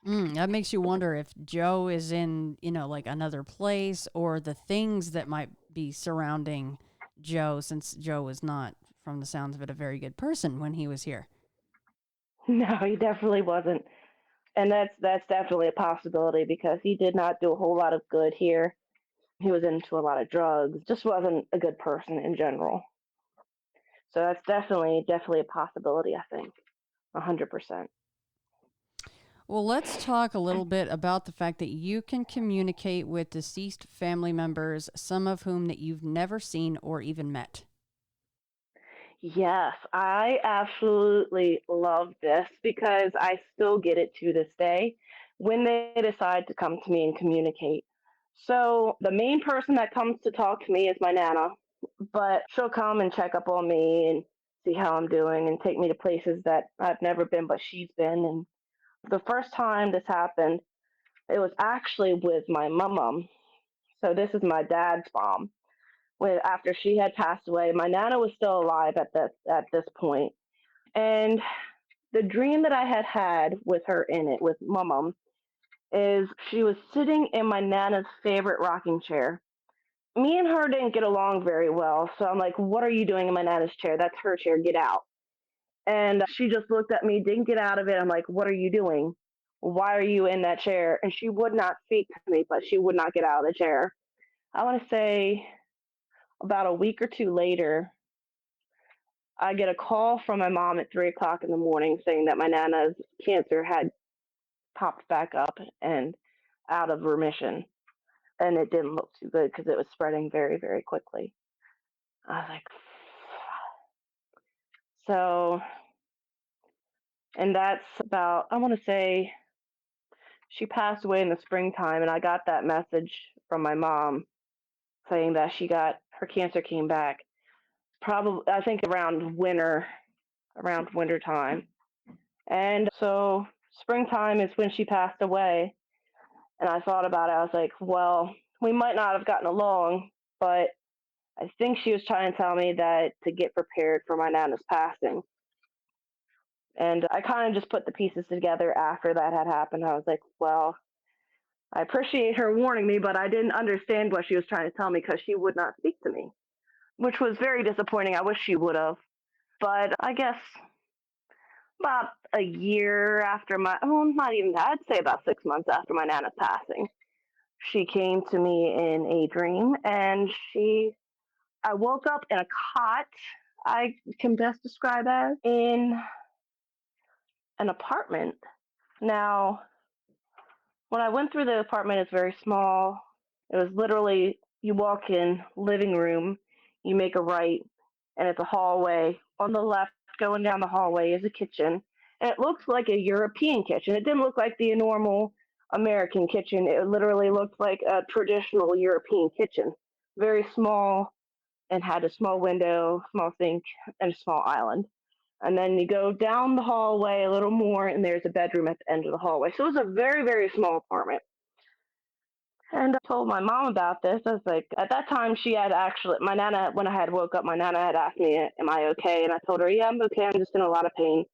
That makes you wonder if Joe is in, like another place, or the things that might be surrounding Joe, since Joe was not, from the sounds of it, a very good person when he was here. No, he definitely wasn't. And that's definitely a possibility because he did not do a whole lot of good here. He was into a lot of drugs, just wasn't a good person in general. So that's definitely a possibility, I think. 100%. Well, let's talk a little bit about the fact that you can communicate with deceased family members, some of whom that you've never seen or even met. Yes, I absolutely love this because I still get it to this day when they decide to come to me and communicate. So the main person that comes to talk to me is my Nana, but she'll come and check up on me and see how I'm doing and take me to places that I've never been, but she's been. And the first time this happened, it was actually with my mom. So this is my dad's mom. When after she had passed away, my Nana was still alive at this point. And the dream that I had with her in it, with mom, is she was sitting in my Nana's favorite rocking chair. Me and her didn't get along very well, so I'm like, what are you doing in my Nana's chair? That's her chair, get out. And she just looked at me, didn't get out of it. I'm like, what are you doing? Why are you in that chair? And she would not speak to me, but she would not get out of the chair. I want to say about a week or two later, I get a call from my mom at 3 o'clock in the morning saying that my Nana's cancer had popped back up and out of remission. And it didn't look too good because it was spreading very, very quickly. I was like, so, and that's about, I want to say she passed away in the springtime, and I got that message from my mom saying that her cancer came back probably, I think around winter time. And so springtime is when she passed away. And I thought about it. I was like, well, we might not have gotten along, but I think she was trying to tell me that to get prepared for my Nana's passing. And I kind of just put the pieces together after that had happened. I was like, well, I appreciate her warning me, but I didn't understand what she was trying to tell me because she would not speak to me, which was very disappointing. I wish she would have. But I guess about a year after not even that, I'd say about 6 months after my Nana's passing, she came to me in a dream, and I woke up in a cot, I can best describe as, in an apartment. Now, when I went through the apartment, it's very small. It was literally, you walk in, living room, you make a right, and it's a hallway. On the left, going down the hallway, is a kitchen. And it looks like a European kitchen. It didn't look like the normal American kitchen. It literally looked like a traditional European kitchen. Very small, and had a small window, small sink, and a small island. And then you go down the hallway a little more, and there's a bedroom at the end of the hallway. So it was a very, very small apartment. And I told my mom about this. I was like, at that time, she had actually, my Nana, when I had woke up, my Nana had asked me, am I okay? And I told her, yeah, I'm okay. I'm just in a lot of pain.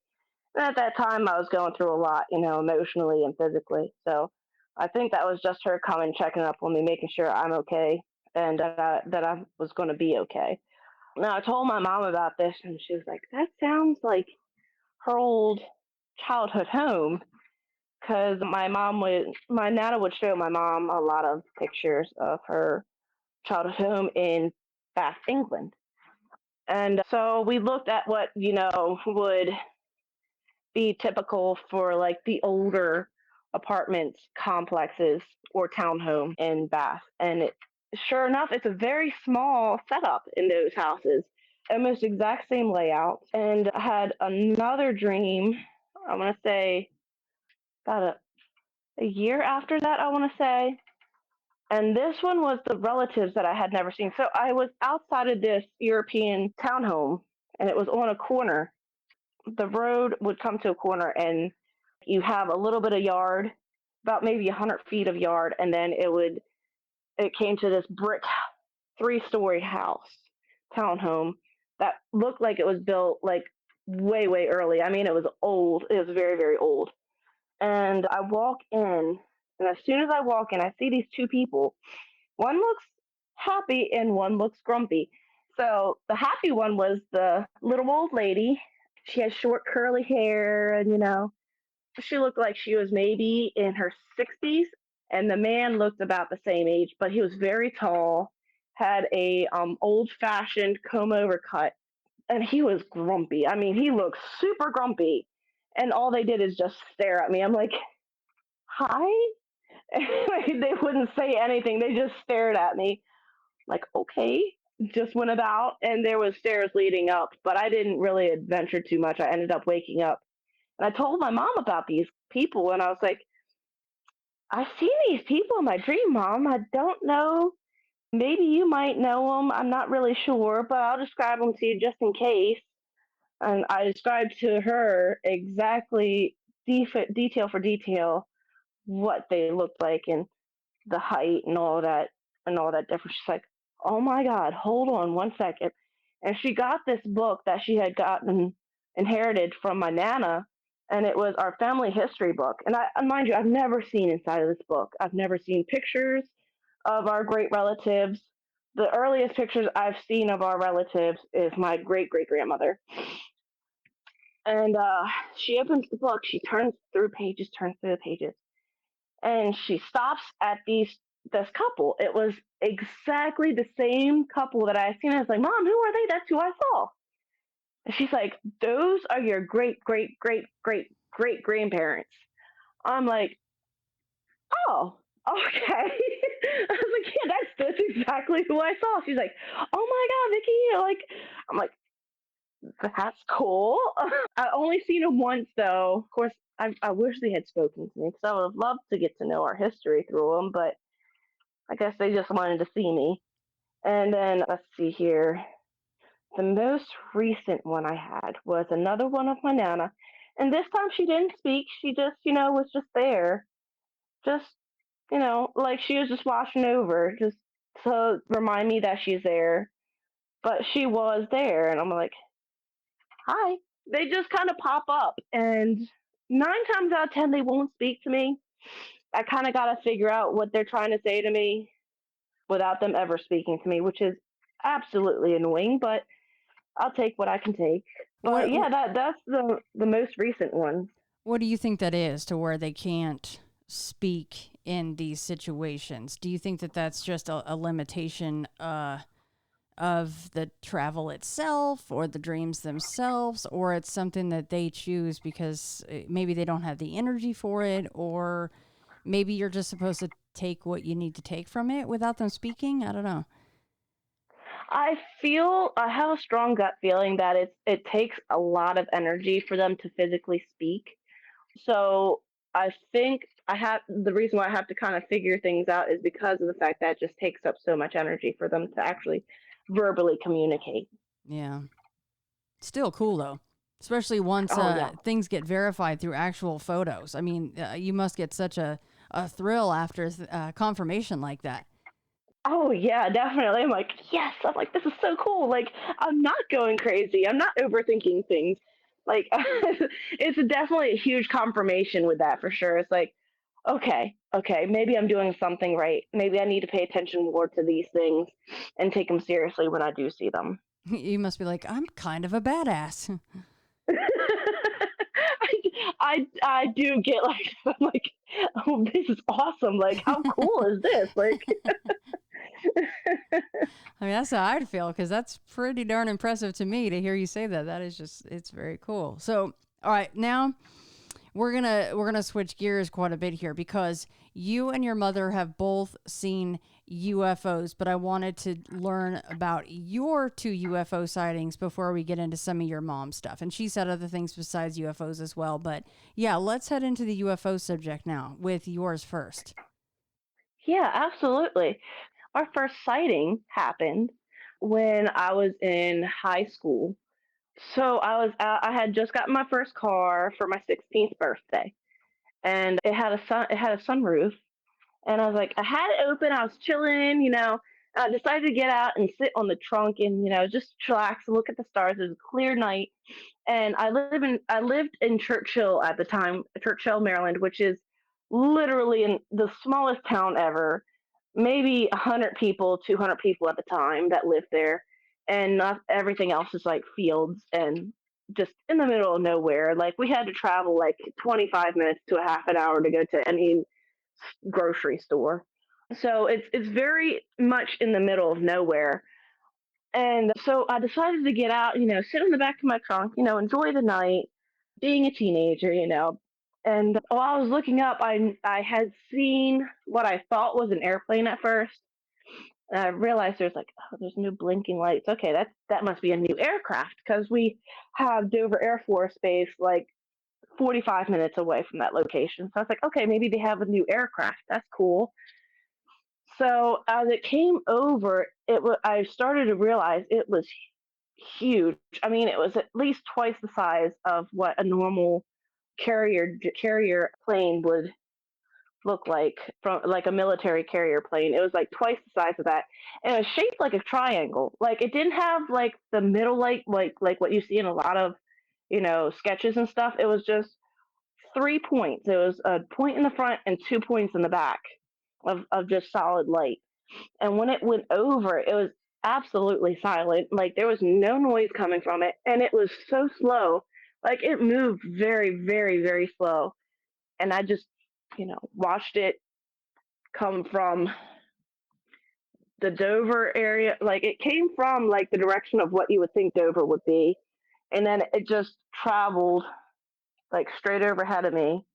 And at that time, I was going through a lot, emotionally and physically. So I think that was just her coming, checking up on me, making sure I'm okay, and that I was going to be okay. Now, I told my mom about this, and she was like, that sounds like her old childhood home. Because my Nana would show my mom a lot of pictures of her childhood home in Bath, England. And so we looked at what, would be typical for like the older apartments, complexes, or townhome in Bath. And sure enough, it's a very small setup in those houses. Almost exact same layout. And I had another dream, I want to say about a year after that, I want to say. And this one was the relatives that I had never seen. So I was outside of this European townhome, and it was on a corner. The road would come to a corner, and you have a little bit of yard, about maybe 100 feet of yard, and then it came to this brick 3-story house, townhome, that looked like it was built like way, way early. I mean, it was old. It was very, very old. And I walk in, and as soon as I walk in, I see these two people. One looks happy and one looks grumpy. So the happy one was the little old lady. She had short curly hair, and she looked like she was maybe in her 60s. And the man looked about the same age, but he was very tall, had a old fashioned comb over cut, and he was grumpy. I mean, he looked super grumpy. And all they did is just stare at me. I'm like, hi? They wouldn't say anything. They just stared at me. Like, okay. Just went about, and there was stairs leading up, but I didn't really adventure too much. I ended up waking up. And I told my mom about these people, and I was like, I've seen these people in my dream, Mom. I don't know. Maybe you might know them. I'm not really sure, but I'll describe them to you just in case. And I described to her exactly detail for detail what they looked like and the height and all that different. She's like, "Oh my God, hold on 1 second." And she got this book that she had gotten inherited from my Nana, and it was our family history book. And mind you, I've never seen inside of this book. I've never seen pictures of our great relatives. The earliest pictures I've seen of our relatives is my great great grandmother. And she opens the book. She turns through the pages, and she stops at this couple. It was exactly the same couple that I had seen. I was like, Mom, who are they? That's who I saw. And she's like, those are your great, great, great, great, great grandparents. I'm like, oh, okay. I was like, yeah, that's exactly who I saw. She's like, oh my God, Vicky. I'm like, that's cool. I only seen them once, though. Of course, I wish they had spoken to me because I would have loved to get to know our history through them, but I guess they just wanted to see me. And then, let's see here. The most recent one I had was another one of my Nana. And this time she didn't speak. She just, was just there. Just, like she was just watching over, just to remind me that she's there. But she was there. And I'm like, hi. They just kind of pop up. And 9 times out of 10, they won't speak to me. I kind of got to figure out what they're trying to say to me without them ever speaking to me, which is absolutely annoying, but I'll take what I can take. But yeah, that's the most recent one. What do you think that is, to where they can't speak in these situations? Do you think that that's just a limitation of the travel itself, or the dreams themselves, or it's something that they choose because maybe they don't have the energy for it, or maybe you're just supposed to take what you need to take from it without them speaking? I don't know. I have a strong gut feeling that it takes a lot of energy for them to physically speak. So I think I have the reason why I have to kind of figure things out is because of the fact that it just takes up so much energy for them to actually verbally communicate. Yeah. Still cool though, especially once Oh yeah. things get verified through actual photos. I mean, you must get such a thrill after confirmation like that. Oh yeah, definitely. I'm like, yes. I'm like, this is so cool. Like, I'm not going crazy. I'm not overthinking things. Like, it's definitely a huge confirmation with that for sure. It's like, okay, maybe I'm doing something right. Maybe I need to pay attention more to these things and take them seriously when I do see them. You must be like, I'm kind of a badass. I do get like I'm like, oh, this is awesome. Like, how cool is this? Like, I mean, that's how I'd feel, because that's pretty darn impressive to me to hear you say that. That is just, it's very cool. So, all right, now we're gonna switch gears quite a bit here, because you and your mother have both seen UFOs, but I wanted to learn about your two UFO sightings before we get into some of your mom's stuff. And she said other things besides UFOs as well. But yeah, let's head into the UFO subject now with yours first. yeah, absolutely. Our first sighting happened when I was in high school. So I had just gotten my first car for my 16th birthday, and it had a sunroof, and I was like, I had it open, I was chilling, I decided to get out and sit on the trunk and just chillax and look at the stars. It was a clear night, and I lived in Churchill at the time, Churchill, Maryland, which is literally in the smallest town ever, maybe 100 people, 200 people at the time that lived there, and not everything else is like fields and just in the middle of nowhere. Like, we had to travel like 25 minutes to a half an hour to go to any grocery store. So it's very much in the middle of nowhere. And so I decided to get out, sit on the back of my trunk, enjoy the night, being a teenager, And while I was looking up, I had seen what I thought was an airplane at first. And I realized there's no blinking lights. Okay, that must be a new aircraft, because we have Dover Air Force Base like 45 minutes away from that location. So I was like, okay, maybe they have a new aircraft. That's cool. So as it came over, I started to realize it was huge. I mean, it was at least twice the size of what a normal carrier plane would look like, from like a military carrier plane. It was like twice the size of that, and it was shaped like a triangle. Like, it didn't have like the middle, like what you see in a lot of sketches and stuff. It was just 3 points. It was a point in the front and 2 points in the back of just solid light. And when it went over, it was absolutely silent. Like, there was no noise coming from it, and it was so slow. Like, it moved very, very, very slow. And I just, watched it come from the Dover area. Like, it came from like the direction of what you would think Dover would be, and then it just traveled like straight overhead of me,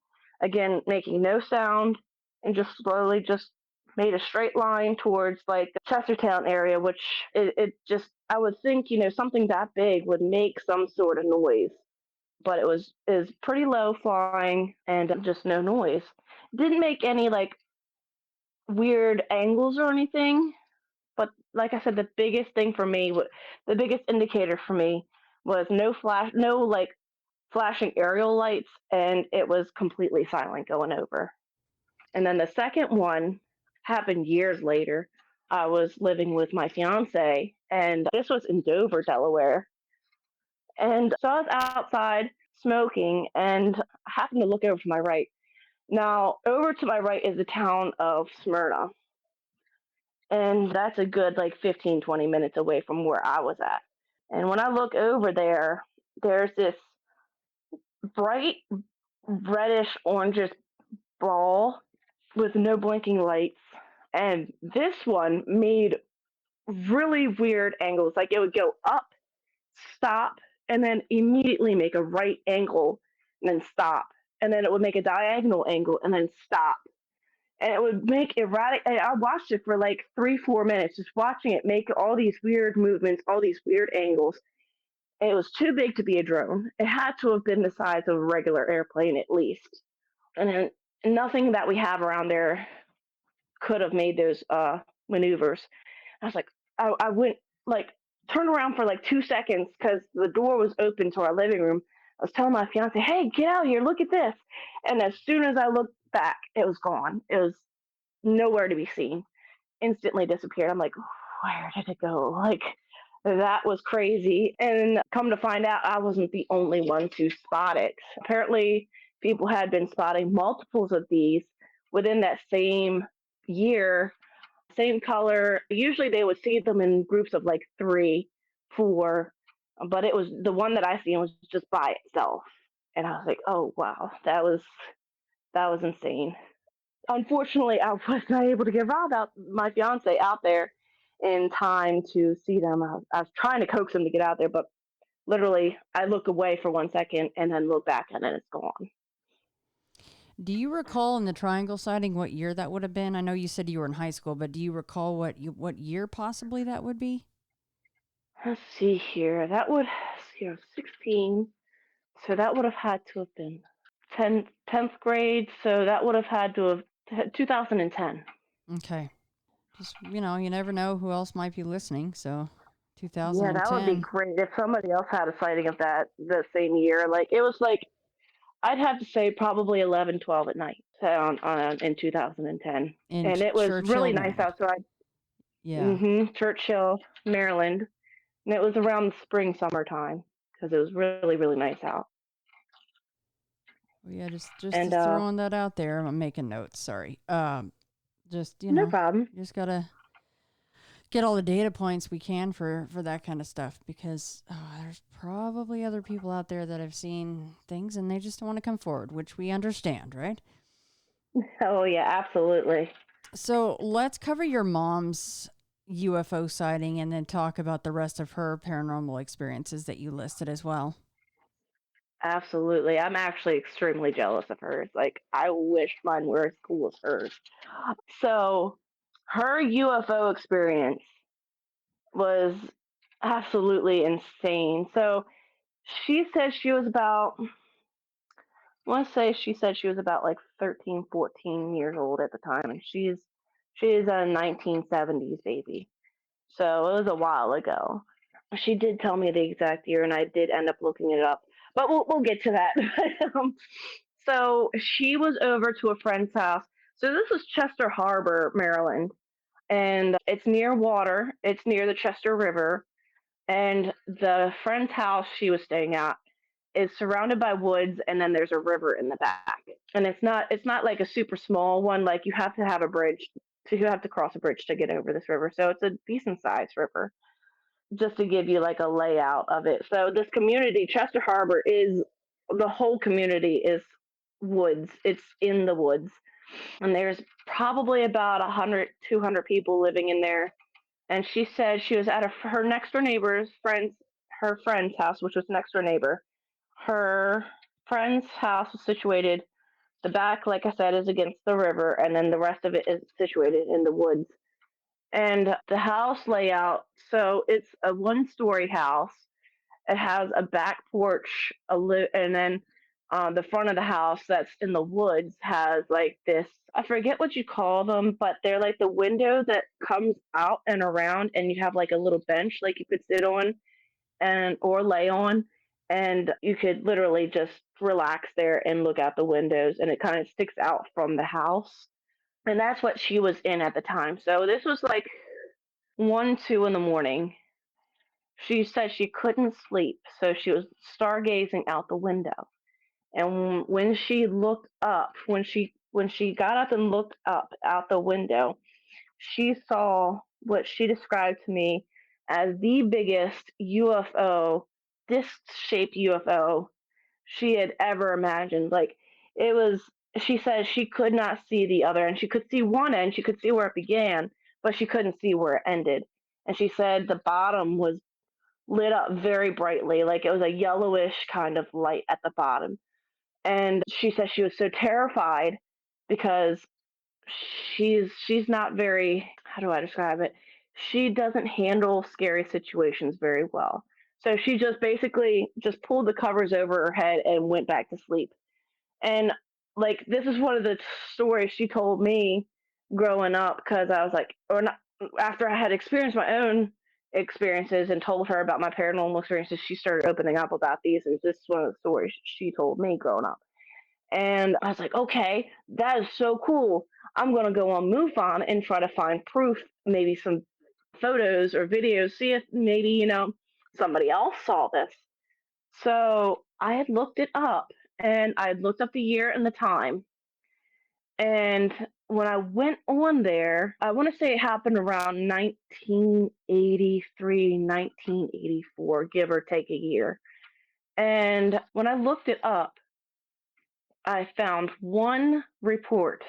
again making no sound, and just slowly just made a straight line towards like the Chestertown area, which it just, I would think, something that big would make some sort of noise. But it was pretty low flying and just no noise. Didn't make any like weird angles or anything. But like I said, the biggest indicator for me was no like flashing aerial lights, and it was completely silent going over. And then the second one happened years later. I was living with my fiance, and this was in Dover, Delaware. And so I was outside smoking, and I happened to look over to my right. Now, over to my right is the town of Smyrna. And that's a good like 15, 20 minutes away from where I was at. And when I look over there, there's this bright reddish orangish ball with no blinking lights. And this one made really weird angles. Like it would go up, stop, and then immediately make a right angle and then stop. And then it would make a diagonal angle and then stop. And it would make erratic. And I watched it for like 3-4 minutes, just watching it make all these weird movements, all these weird angles. And it was too big to be a drone. It had to have been the size of a regular airplane at least. And then nothing that we have around there could have made those maneuvers. I was like, I went like turned around for like 2 seconds because the door was open to our living room. I was telling my fiance, "Hey, get out here! Look at this!" And as soon as I looked back, it was gone. It was nowhere to be seen. Instantly disappeared. I'm like, where did it go? Like, that was crazy. And come to find out, I wasn't the only one to spot it. Apparently, people had been spotting multiples of these within that same year, same color. Usually they would see them in groups of like 3, 4, but it was the one that I seen was just by itself. And I was like, oh wow, that was insane. Unfortunately, I was not able to get Rob out, my fiance, out there in time to see them. I was trying to coax him to get out there, but literally, I look away for 1 second and then look back and then it's gone. Do you recall in the triangle sighting what year that would have been? I know you said you were in high school, but do you recall what year possibly that would be? Let's see here. That would, see, I was 16, so that would have had to have been 10th grade, so that would have had to have 2010. Okay. Just, you never know who else might be listening, so 2010. Yeah, that would be great if somebody else had a sighting of that the same year. Like, it was like, I'd have to say probably 11, 12 at night in 2010. And it was Churchill, really nice Maryland. outside. Yeah. Churchill, Maryland. And it was around the summertime because it was really, really nice out. Well, yeah, just throwing that out there. I'm making notes. Sorry. Just, no problem. You just got to get all the data points we can for that kind of stuff because there's probably other people out there that have seen things and they just don't want to come forward, which we understand, right? Oh, yeah, absolutely. So let's cover your mom's UFO sighting and then talk about the rest of her paranormal experiences that you listed as well. Absolutely. I'm actually extremely jealous of hers. Like, I wish mine were as cool as hers. So, her UFO experience was absolutely insane. So, she said she was about, I want to say she said she was about like 13, 14 years old at the time. And she is a 1970s baby. So, it was a while ago. She did tell me the exact year, and I did end up looking it up. But we'll get to that. So she was over to a friend's house. So this was Chester Harbor, Maryland, and it's near water. It's near the Chester River, and the friend's house she was staying at is surrounded by woods, and then there's a river in the back. And it's not like a super small one. Like you have to have a bridge. So you have to cross a bridge to get over this river. So it's a decent sized river. Just to give you like a layout of it. So this community, Chester Harbor, the whole community is woods. It's in the woods. And there's probably about 100, 200 people living in there. And she said she was at her next door her friend's house, which was next door neighbor. Her friend's house was situated, the back, like I said, is against the river, and then the rest of it is situated in the woods. And the house layout, so it's a 1-story house. It has a back porch, and then the front of the house that's in the woods has like this, I forget what you call them, but they're like the window that comes out and around, and you have like a little bench like you could sit on or lay on, and you could literally just relax there and look out the windows, and it kind of sticks out from the house. And that's what she was in at the time. So this was like 1, 2 in the morning. She said she couldn't sleep, so she was stargazing out the window. And when she looked up, when she when she got up and looked up out the window, she saw what she described to me as the biggest UFO, disc-shaped UFO she had ever imagined. Like, it was, she said she could not see the other end. She could see one end, she could see where it began, but she couldn't see where it ended. And she said the bottom was lit up very brightly, like it was a yellowish kind of light at the bottom. And she said she was so terrified because she's not very, how do I describe it? She doesn't handle scary situations very well. So she just basically just pulled the covers over her head and went back to sleep. And like, this is one of the stories she told me growing up, because I was like, or not, after I had experienced my own experiences and told her about my paranormal experiences, she started opening up about these. And this is one of the stories she told me growing up. And I was like, okay, that is so cool. I'm going to go on MUFON and try to find proof, maybe some photos or videos, see if maybe, somebody else saw this. So I had looked it up, and I had looked up the year and the time. And when I went on there, I want to say it happened around 1983, 1984, give or take a year. And when I looked it up, I found one report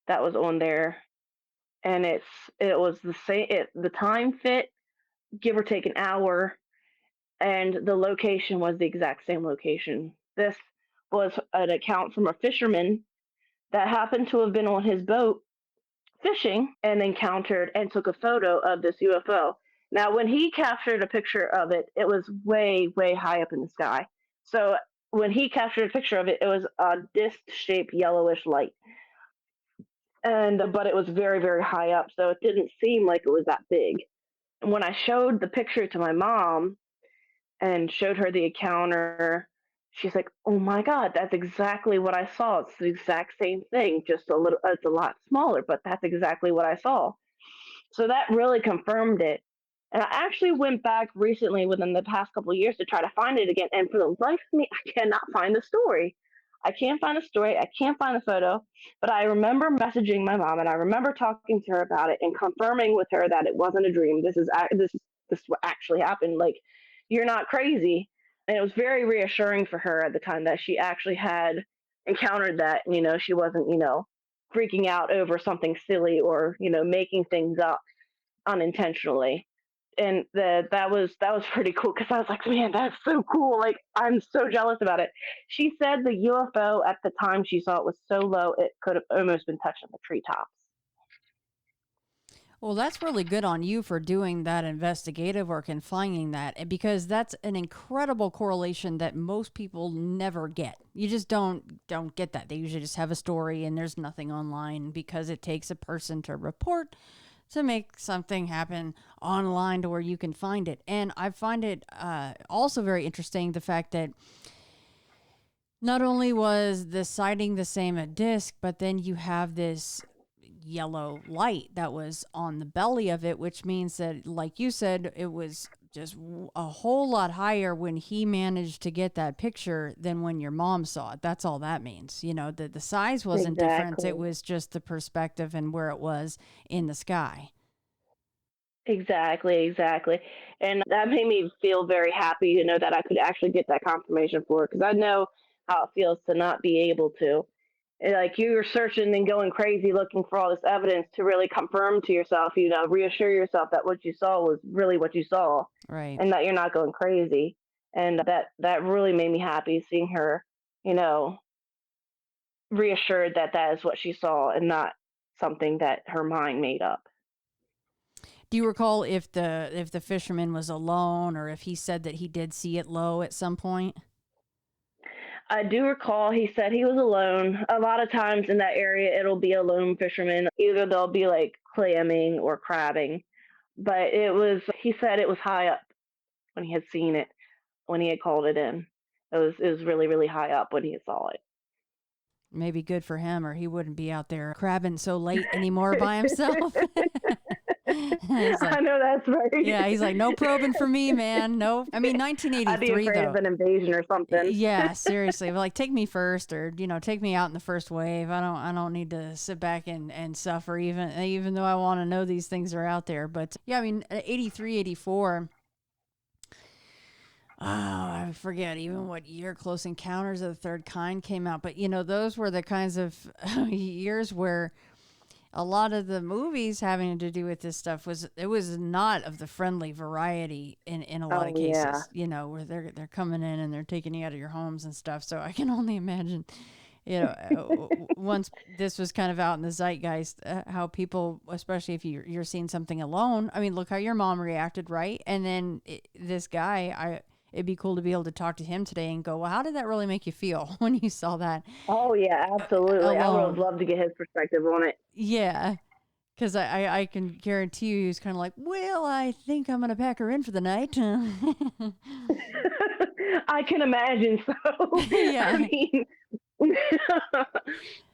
that was on there, and it was the same. The time fit, give or take an hour, and the location was the exact same location. This was an account from a fisherman that happened to have been on his boat fishing and encountered and took a photo of this UFO. Now, when he captured a picture of it, it was way, way high up in the sky. So when he captured a picture of it, it was a disc-shaped yellowish light. But it was very, very high up, so it didn't seem like it was that big. And when I showed the picture to my mom and showed her the encounter, she's like, "Oh my God, that's exactly what I saw. It's the exact same thing, just it's a lot smaller, but that's exactly what I saw." So that really confirmed it. And I actually went back recently within the past couple of years to try to find it again. And for the life of me, I cannot find the story. I can't find the story. I can't find the photo. But I remember messaging my mom, and I remember talking to her about it and confirming with her that it wasn't a dream. This is what actually happened. Like, you're not crazy. And it was very reassuring for her at the time that she actually had encountered that. She wasn't, freaking out over something silly or, making things up unintentionally. And that was pretty cool, because I was like, man, that's so cool. Like, I'm so jealous about it. She said the UFO at the time she saw it was so low it could have almost been touching the treetops. Well, that's really good on you for doing that investigative work and finding that, because that's an incredible correlation that most people never get. You just don't get that. They usually just have a story and there's nothing online, because it takes a person to report to make something happen online to where you can find it. And I find it also very interesting, the fact that not only was the sighting the same at disc, but then you have this yellow light that was on the belly of it, which means that, like you said, it was just a whole lot higher when he managed to get that picture than when your mom saw it. That's all that means. The size wasn't different. It was just the perspective and where it was in the sky. Exactly. And that made me feel very happy to know that I could actually get that confirmation for it, because I know how it feels to not be able to. Like, you were searching and going crazy looking for all this evidence to really confirm to yourself, reassure yourself that what you saw was really what you saw, right? And that you're not going crazy. And that really made me happy, seeing her, reassured that that is what she saw and not something that her mind made up. Do you recall if the fisherman was alone, or if he said that he did see it low at some point? I do recall he said he was alone. A lot of times in that area, it'll be a lone fisherman. Either they'll be like clamming or crabbing. But he said it was high up when he had seen it, when he had called it in. It was really, really high up when he saw it. Maybe good for him, or he wouldn't be out there crabbing so late anymore by himself. He's like, I know that's right. yeah, he's like, no probing for me, man. No. I mean, I'd be 1983, afraid though. of an invasion or something. Yeah, seriously. Like, take me first, or take me out in the first wave. I don't need to sit back and suffer, even though I want to know these things are out there. But yeah, I mean, 83, 84. Oh, I forget even what year Close Encounters of the Third Kind came out. But those were the kinds of years where a lot of the movies having to do with this stuff was not of the friendly variety in a lot of cases. Yeah. Where they're coming in and they're taking you out of your homes and stuff. So I can only imagine, once this was kind of out in the zeitgeist, how people, especially if you're seeing something alone. I mean, look how your mom reacted, right? And then this guy, it'd be cool to be able to talk to him today and go, well, how did that really make you feel when you saw that? Oh yeah, absolutely. I would have Alone. loved to get his perspective on it. Yeah. Because I can guarantee you he's kind of like, well, I think I'm going to pack her in for the night. I can imagine so. Yeah. I mean,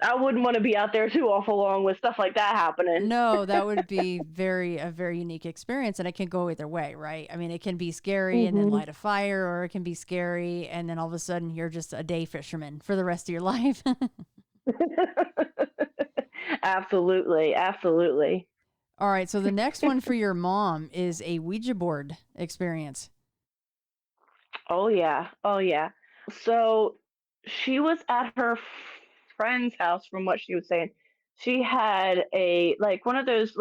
I wouldn't want to be out there too awful long with stuff like that happening. No, that would be a very unique experience, and it can go either way, right? I mean, it can be scary and then light a fire, or it can be scary and then all of a sudden you're just a day fisherman for the rest of your life. Absolutely, absolutely. All right, so the next one for your mom is a Ouija board experience. Oh yeah, oh yeah. So she was at her friend's house, from what she was saying. She had one of those,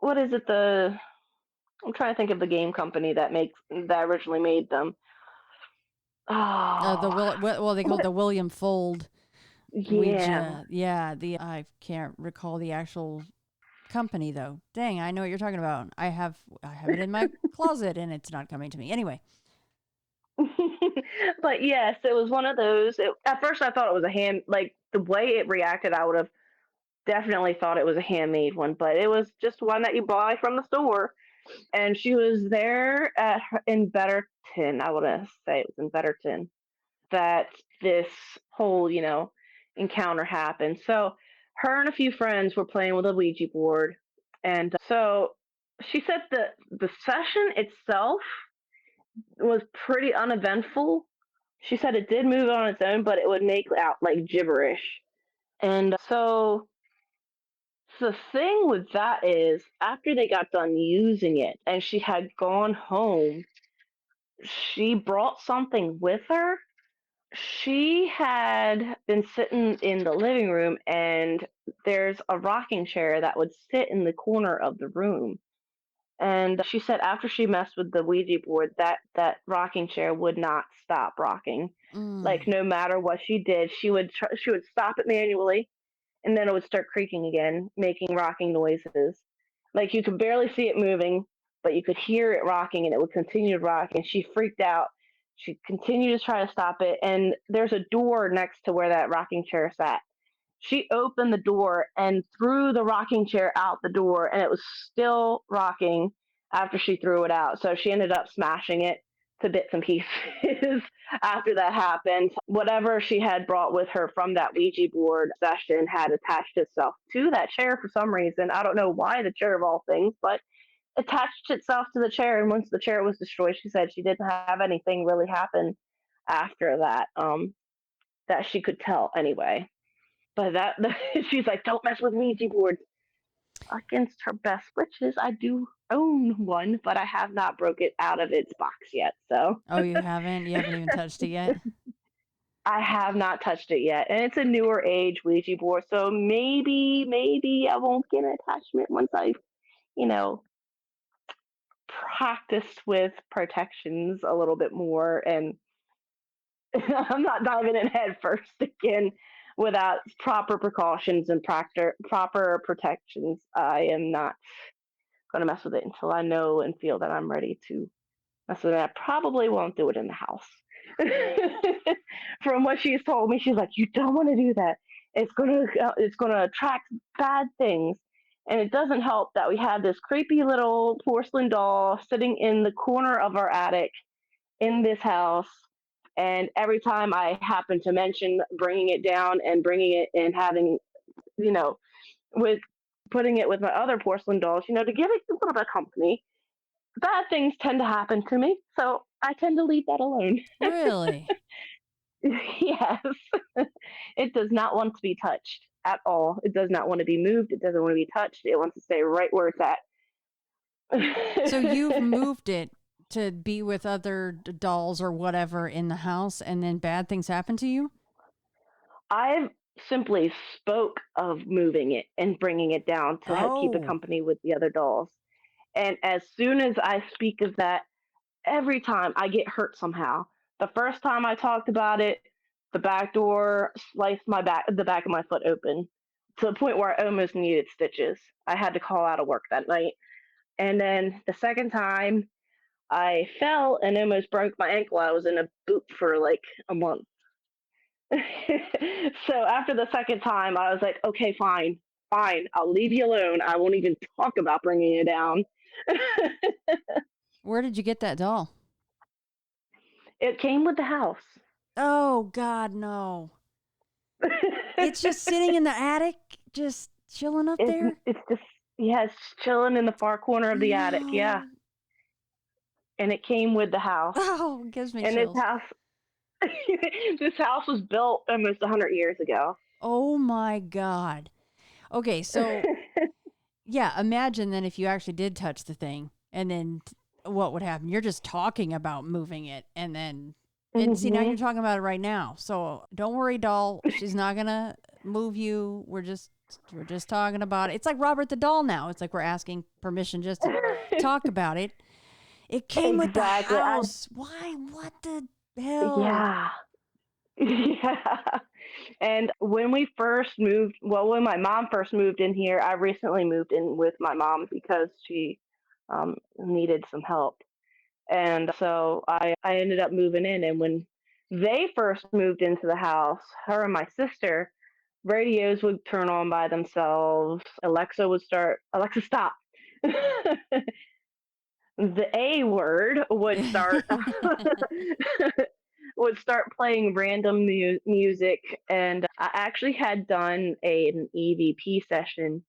what is it, I'm trying to think of the game company that originally made them. Oh, They call it the William Fold yeah. Ouija. Yeah, I can't recall the actual company though. Dang, I know what you're talking about. I have it in my closet and it's not coming to me. Anyway. But yes, it was one of those. At first, I thought it was the way it reacted, I would have definitely thought it was a handmade one, but it was just one that you buy from the store. And she was there in Betterton. I want to say it was in Betterton that this whole, encounter happened. So her and a few friends were playing with a Ouija board. And so she said that the session itself was pretty uneventful. She said it did move on its own, but it would make out like gibberish. And so the thing with that is, after they got done using it and she had gone home, she brought something with her. She had been sitting in the living room, and there's a rocking chair that would sit in the corner of the room. And she said after she messed with the Ouija board, that rocking chair would not stop rocking. Like, no matter what she did, she would stop it manually, and then it would start creaking again, making rocking noises. Like, you could barely see it moving, but you could hear it rocking, and it would continue to rock. And she freaked out. She continued to try to stop it, and there's a door next to where that rocking chair sat. She opened the door and threw the rocking chair out the door, and it was still rocking after she threw it out. So she ended up smashing it to bits and pieces after that happened. Whatever she had brought with her from that Ouija board session had attached itself to that chair for some reason. I don't know why, the chair of all things, but attached itself to the chair. And once the chair was destroyed, she said she didn't have anything really happen after that, that she could tell anyway. But she's like, don't mess with Ouija boards. Against her best wishes, I do own one, but I have not broke it out of its box yet. So. Oh, you haven't? You haven't even touched it yet? I have not touched it yet, and it's a newer age Ouija board, so maybe I won't get an attachment once I, practice with protections a little bit more, and I'm not diving in head first again without proper precautions and proper protections. I am not going to mess with it until I know and feel that I'm ready to mess with it. I probably won't do it in the house. From what she's told me, she's like, you don't want to do that. It's gonna attract bad things. And it doesn't help that we have this creepy little porcelain doll sitting in the corner of our attic in this house. And every time I happen to mention bringing it down and bringing it and having, with putting it with my other porcelain dolls, to give it a little bit of company. Bad things tend to happen to me, so I tend to leave that alone. Really? Yes. It does not want to be touched at all. It does not want to be moved. It doesn't want to be touched. It wants to stay right where it's at. So you've moved it to be with other dolls or whatever in the house, and then bad things happen to you? I've simply spoke of moving it and bringing it down to keep it Oh. company with the other dolls. And as soon as I speak of that, every time I get hurt somehow. The first time I talked about it, the back door sliced the back of my foot open to the point where I almost needed stitches. I had to call out of work that night. And then the second time, I fell and almost broke my ankle. I was in a boot for like a month. So after the second time, I was like, okay, fine, I'll leave you alone. I won't even talk about bringing it down. Where did you get that doll? It came with the house. Oh, God, no. It's just sitting in the attic, just chilling up there? It's just, yeah, it's chilling in the far corner of the attic, yeah. And it came with the house. Oh, it gives me and chills. This house was built almost 100 years ago. Oh, my God. Okay, so, yeah, imagine then if you actually did touch the thing, and then what would happen? You're just talking about moving it, and then, and see, now you're talking about it right now. So don't worry, doll. She's not going to move you. We're just talking about it. It's like Robert the doll now. It's like we're asking permission just to talk about it. It came with the house. Why? What the hell? Yeah. Yeah. And when my mom first moved in here, I recently moved in with my mom because she needed some help. And so I ended up moving in. And when they first moved into the house, her and my sister, radios would turn on by themselves. Alexa, stop. The A word would start would start playing random music, and I actually had done an EVP session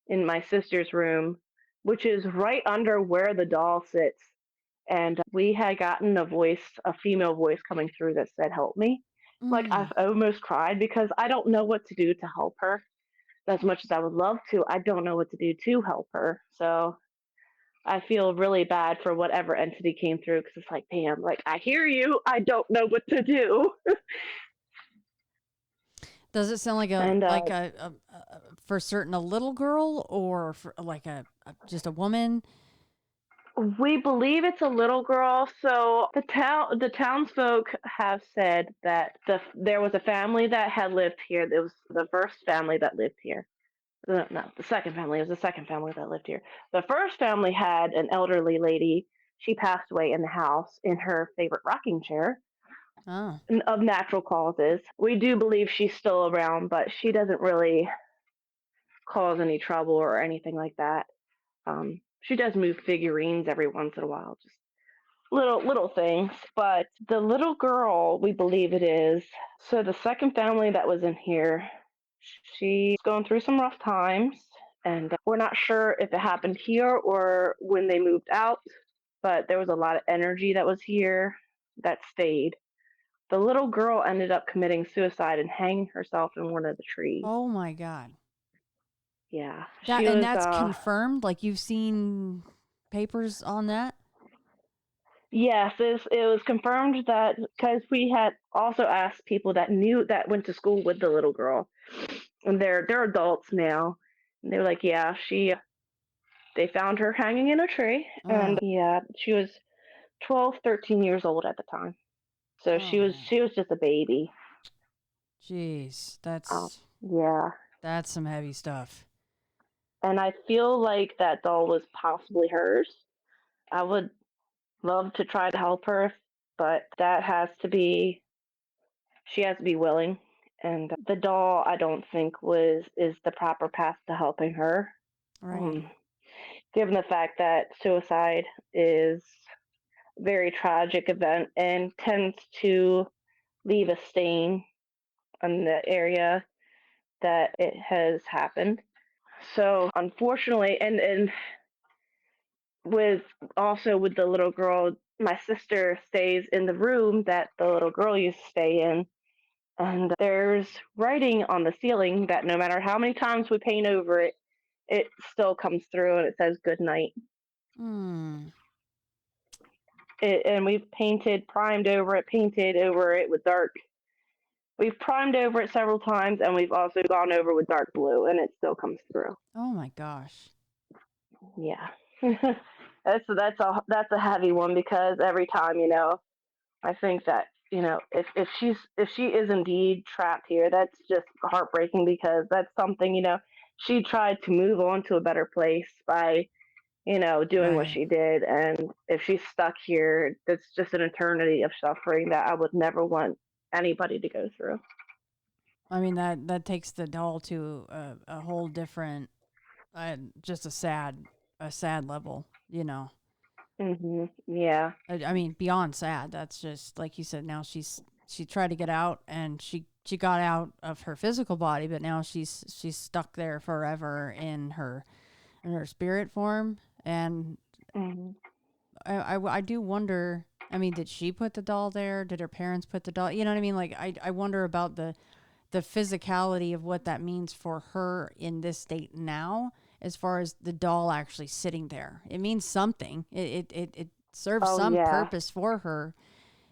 in my sister's room, which is right under where the doll sits, and we had gotten a female voice coming through that said, "Help me." Like, I've almost cried because I don't know what to do to help her. As much as I would love to, I don't know what to do to help her. So I feel really bad for whatever entity came through because it's like, damn, like, I hear you. I don't know what to do. Does it sound like a for certain a little girl or for like just a woman? We believe it's a little girl. So the townsfolk have said that there was a family that had lived here. It was the first family that lived here. No, the second family. It was the second family that lived here. The first family had an elderly lady. She passed away in the house in her favorite rocking chair. Oh. Of natural causes. We do believe she's still around, but she doesn't really cause any trouble or anything like that. She does move figurines every once in a while, just little things. But the little girl, we believe it is. So the second family that was in here, she's going through some rough times, and we're not sure if it happened here or when they moved out, but there was a lot of energy that was here that stayed. The little girl ended up committing suicide and hanging herself in one of the trees. Oh my God. Yeah. That's confirmed? Like, you've seen papers on that? Yes, it was confirmed that because we had also asked people that went to school with the little girl, and they're adults now, and they were like, yeah, they found her hanging in a tree, and yeah, she was 12, 13 years old at the time, so she was just a baby. Jeez, yeah, that's some heavy stuff. And I feel like that doll was possibly hers. I would love to try to help her, but she has to be willing. And the doll, I don't think is the proper path to helping her. Right. Given the fact that suicide is a very tragic event and tends to leave a stain on the area that it has happened. So unfortunately, and with the little girl, my sister stays in the room that the little girl used to stay in, and there's writing on the ceiling that no matter how many times we paint over it, it still comes through and it says good night. Hmm. And we've primed over it, painted over it with dark. We've primed over it several times, and we've also gone over with dark blue, and it still comes through. Oh my gosh. Yeah, that's a heavy one, because every time, I think that, if she is indeed trapped here, that's just heartbreaking, because that's something, she tried to move on to a better place by, doing what Right. she did, and if she's stuck here, it's just an eternity of suffering that I would never want anybody to go through. I mean, that takes the doll to a whole different, just a sad level, Yeah. I mean, beyond sad. That's just like you said. Now she tried to get out, and she got out of her physical body, but now she's stuck there forever in her spirit form. And hmm I do wonder. I mean, did she put the doll there? Did her parents put the doll? You know what I mean? Like I wonder about the physicality of what that means for her in this state now, as far as the doll actually sitting there. It means something. It serves Oh some yeah. purpose for her,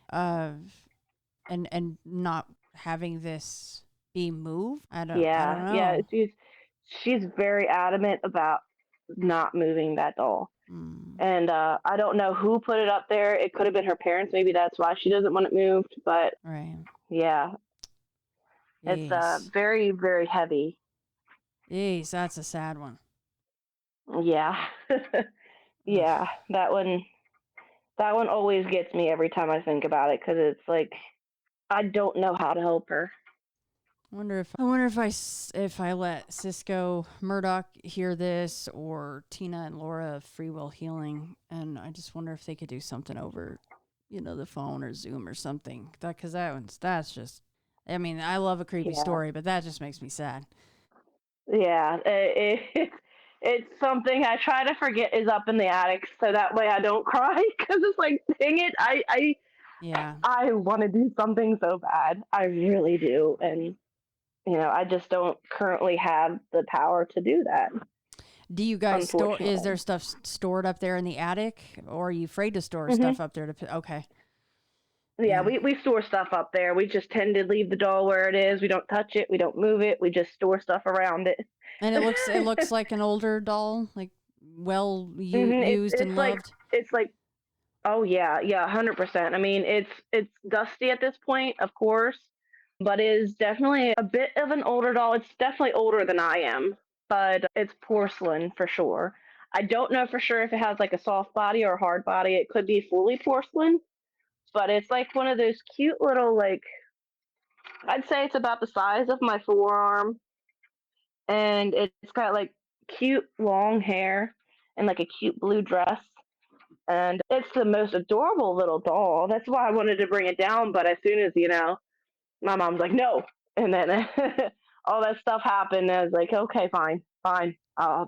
and not having this be moved. I don't Yeah. know. She's very adamant about not moving that doll. Mm, And I don't know who put it up there. It could have been her parents. Maybe that's why she doesn't want it moved. But right. yeah, it's Jeez. very, very heavy. Jeez, that's a sad one. Yeah. Ugh. Yeah, that one always gets me every time I think about it, because it's like I don't know how to help her. I wonder if I let Cisco Murdoch hear this, or Tina and Laura of Free Will Healing, and I just wonder if they could do something over, the phone or Zoom or something. Because that's just. I mean, I love a creepy Yeah. story, but that just makes me sad. Yeah, it's something I try to forget is up in the attic, so that way I don't cry, because it's like, dang it, Yeah. I want to do something so bad. I really do, and I just don't currently have the power to do that. Do you guys store? Is there Unfortunately. stuff stored up there in the attic, or are you afraid to store hmm stuff up there? Okay. Yeah, Yeah. we store stuff up there. We just tend to leave the doll where it is. We don't touch it. We don't move it. We just store stuff around it. And it looks like an older doll, like well It's used and loved. it's like oh yeah, 100%. I mean, it's dusty at this point, of course, but it is definitely a bit of an older doll. It's definitely older than I am, but it's porcelain for sure. I don't know for sure if it has like a soft body or a hard body. It could be fully porcelain, but it's like one of those cute little, like, I'd say it's about the size of my forearm, and it's got like cute long hair and like a cute blue dress. And it's the most adorable little doll. That's why I wanted to bring it down. But as soon as, my mom's like, no. And then all that stuff happened. And I was like, okay, fine. I'll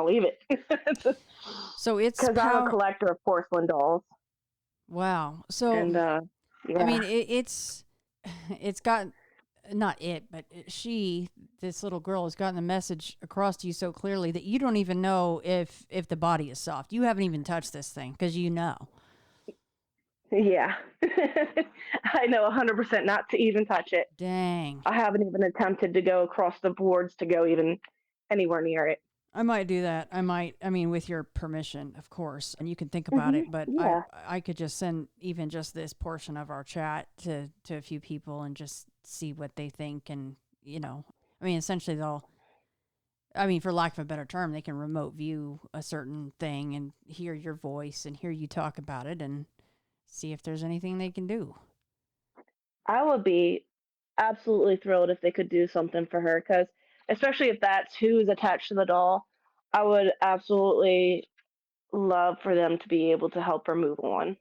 leave it. So it's Because I'm a collector of porcelain dolls. wow. So And I mean, yeah. it's got not it, but this little girl has gotten the message across to you so clearly that you don't even know if the body is soft. You haven't even touched this thing because you know. Yeah. I know 100% not to even touch it. Dang. I haven't even attempted to go across the boards to go even anywhere near it. I might do that. I mean, with your permission, of course, and you can think about it, but Yeah. I could just send even just this portion of our chat to a few people and just see what they think. And, I mean, essentially for lack of a better term, they can remote view a certain thing and hear your voice and hear you talk about it and see if there's anything they can do. I would be absolutely thrilled if they could do something for her, because especially if that's who's attached to the doll, I would absolutely love for them to be able to help her move on.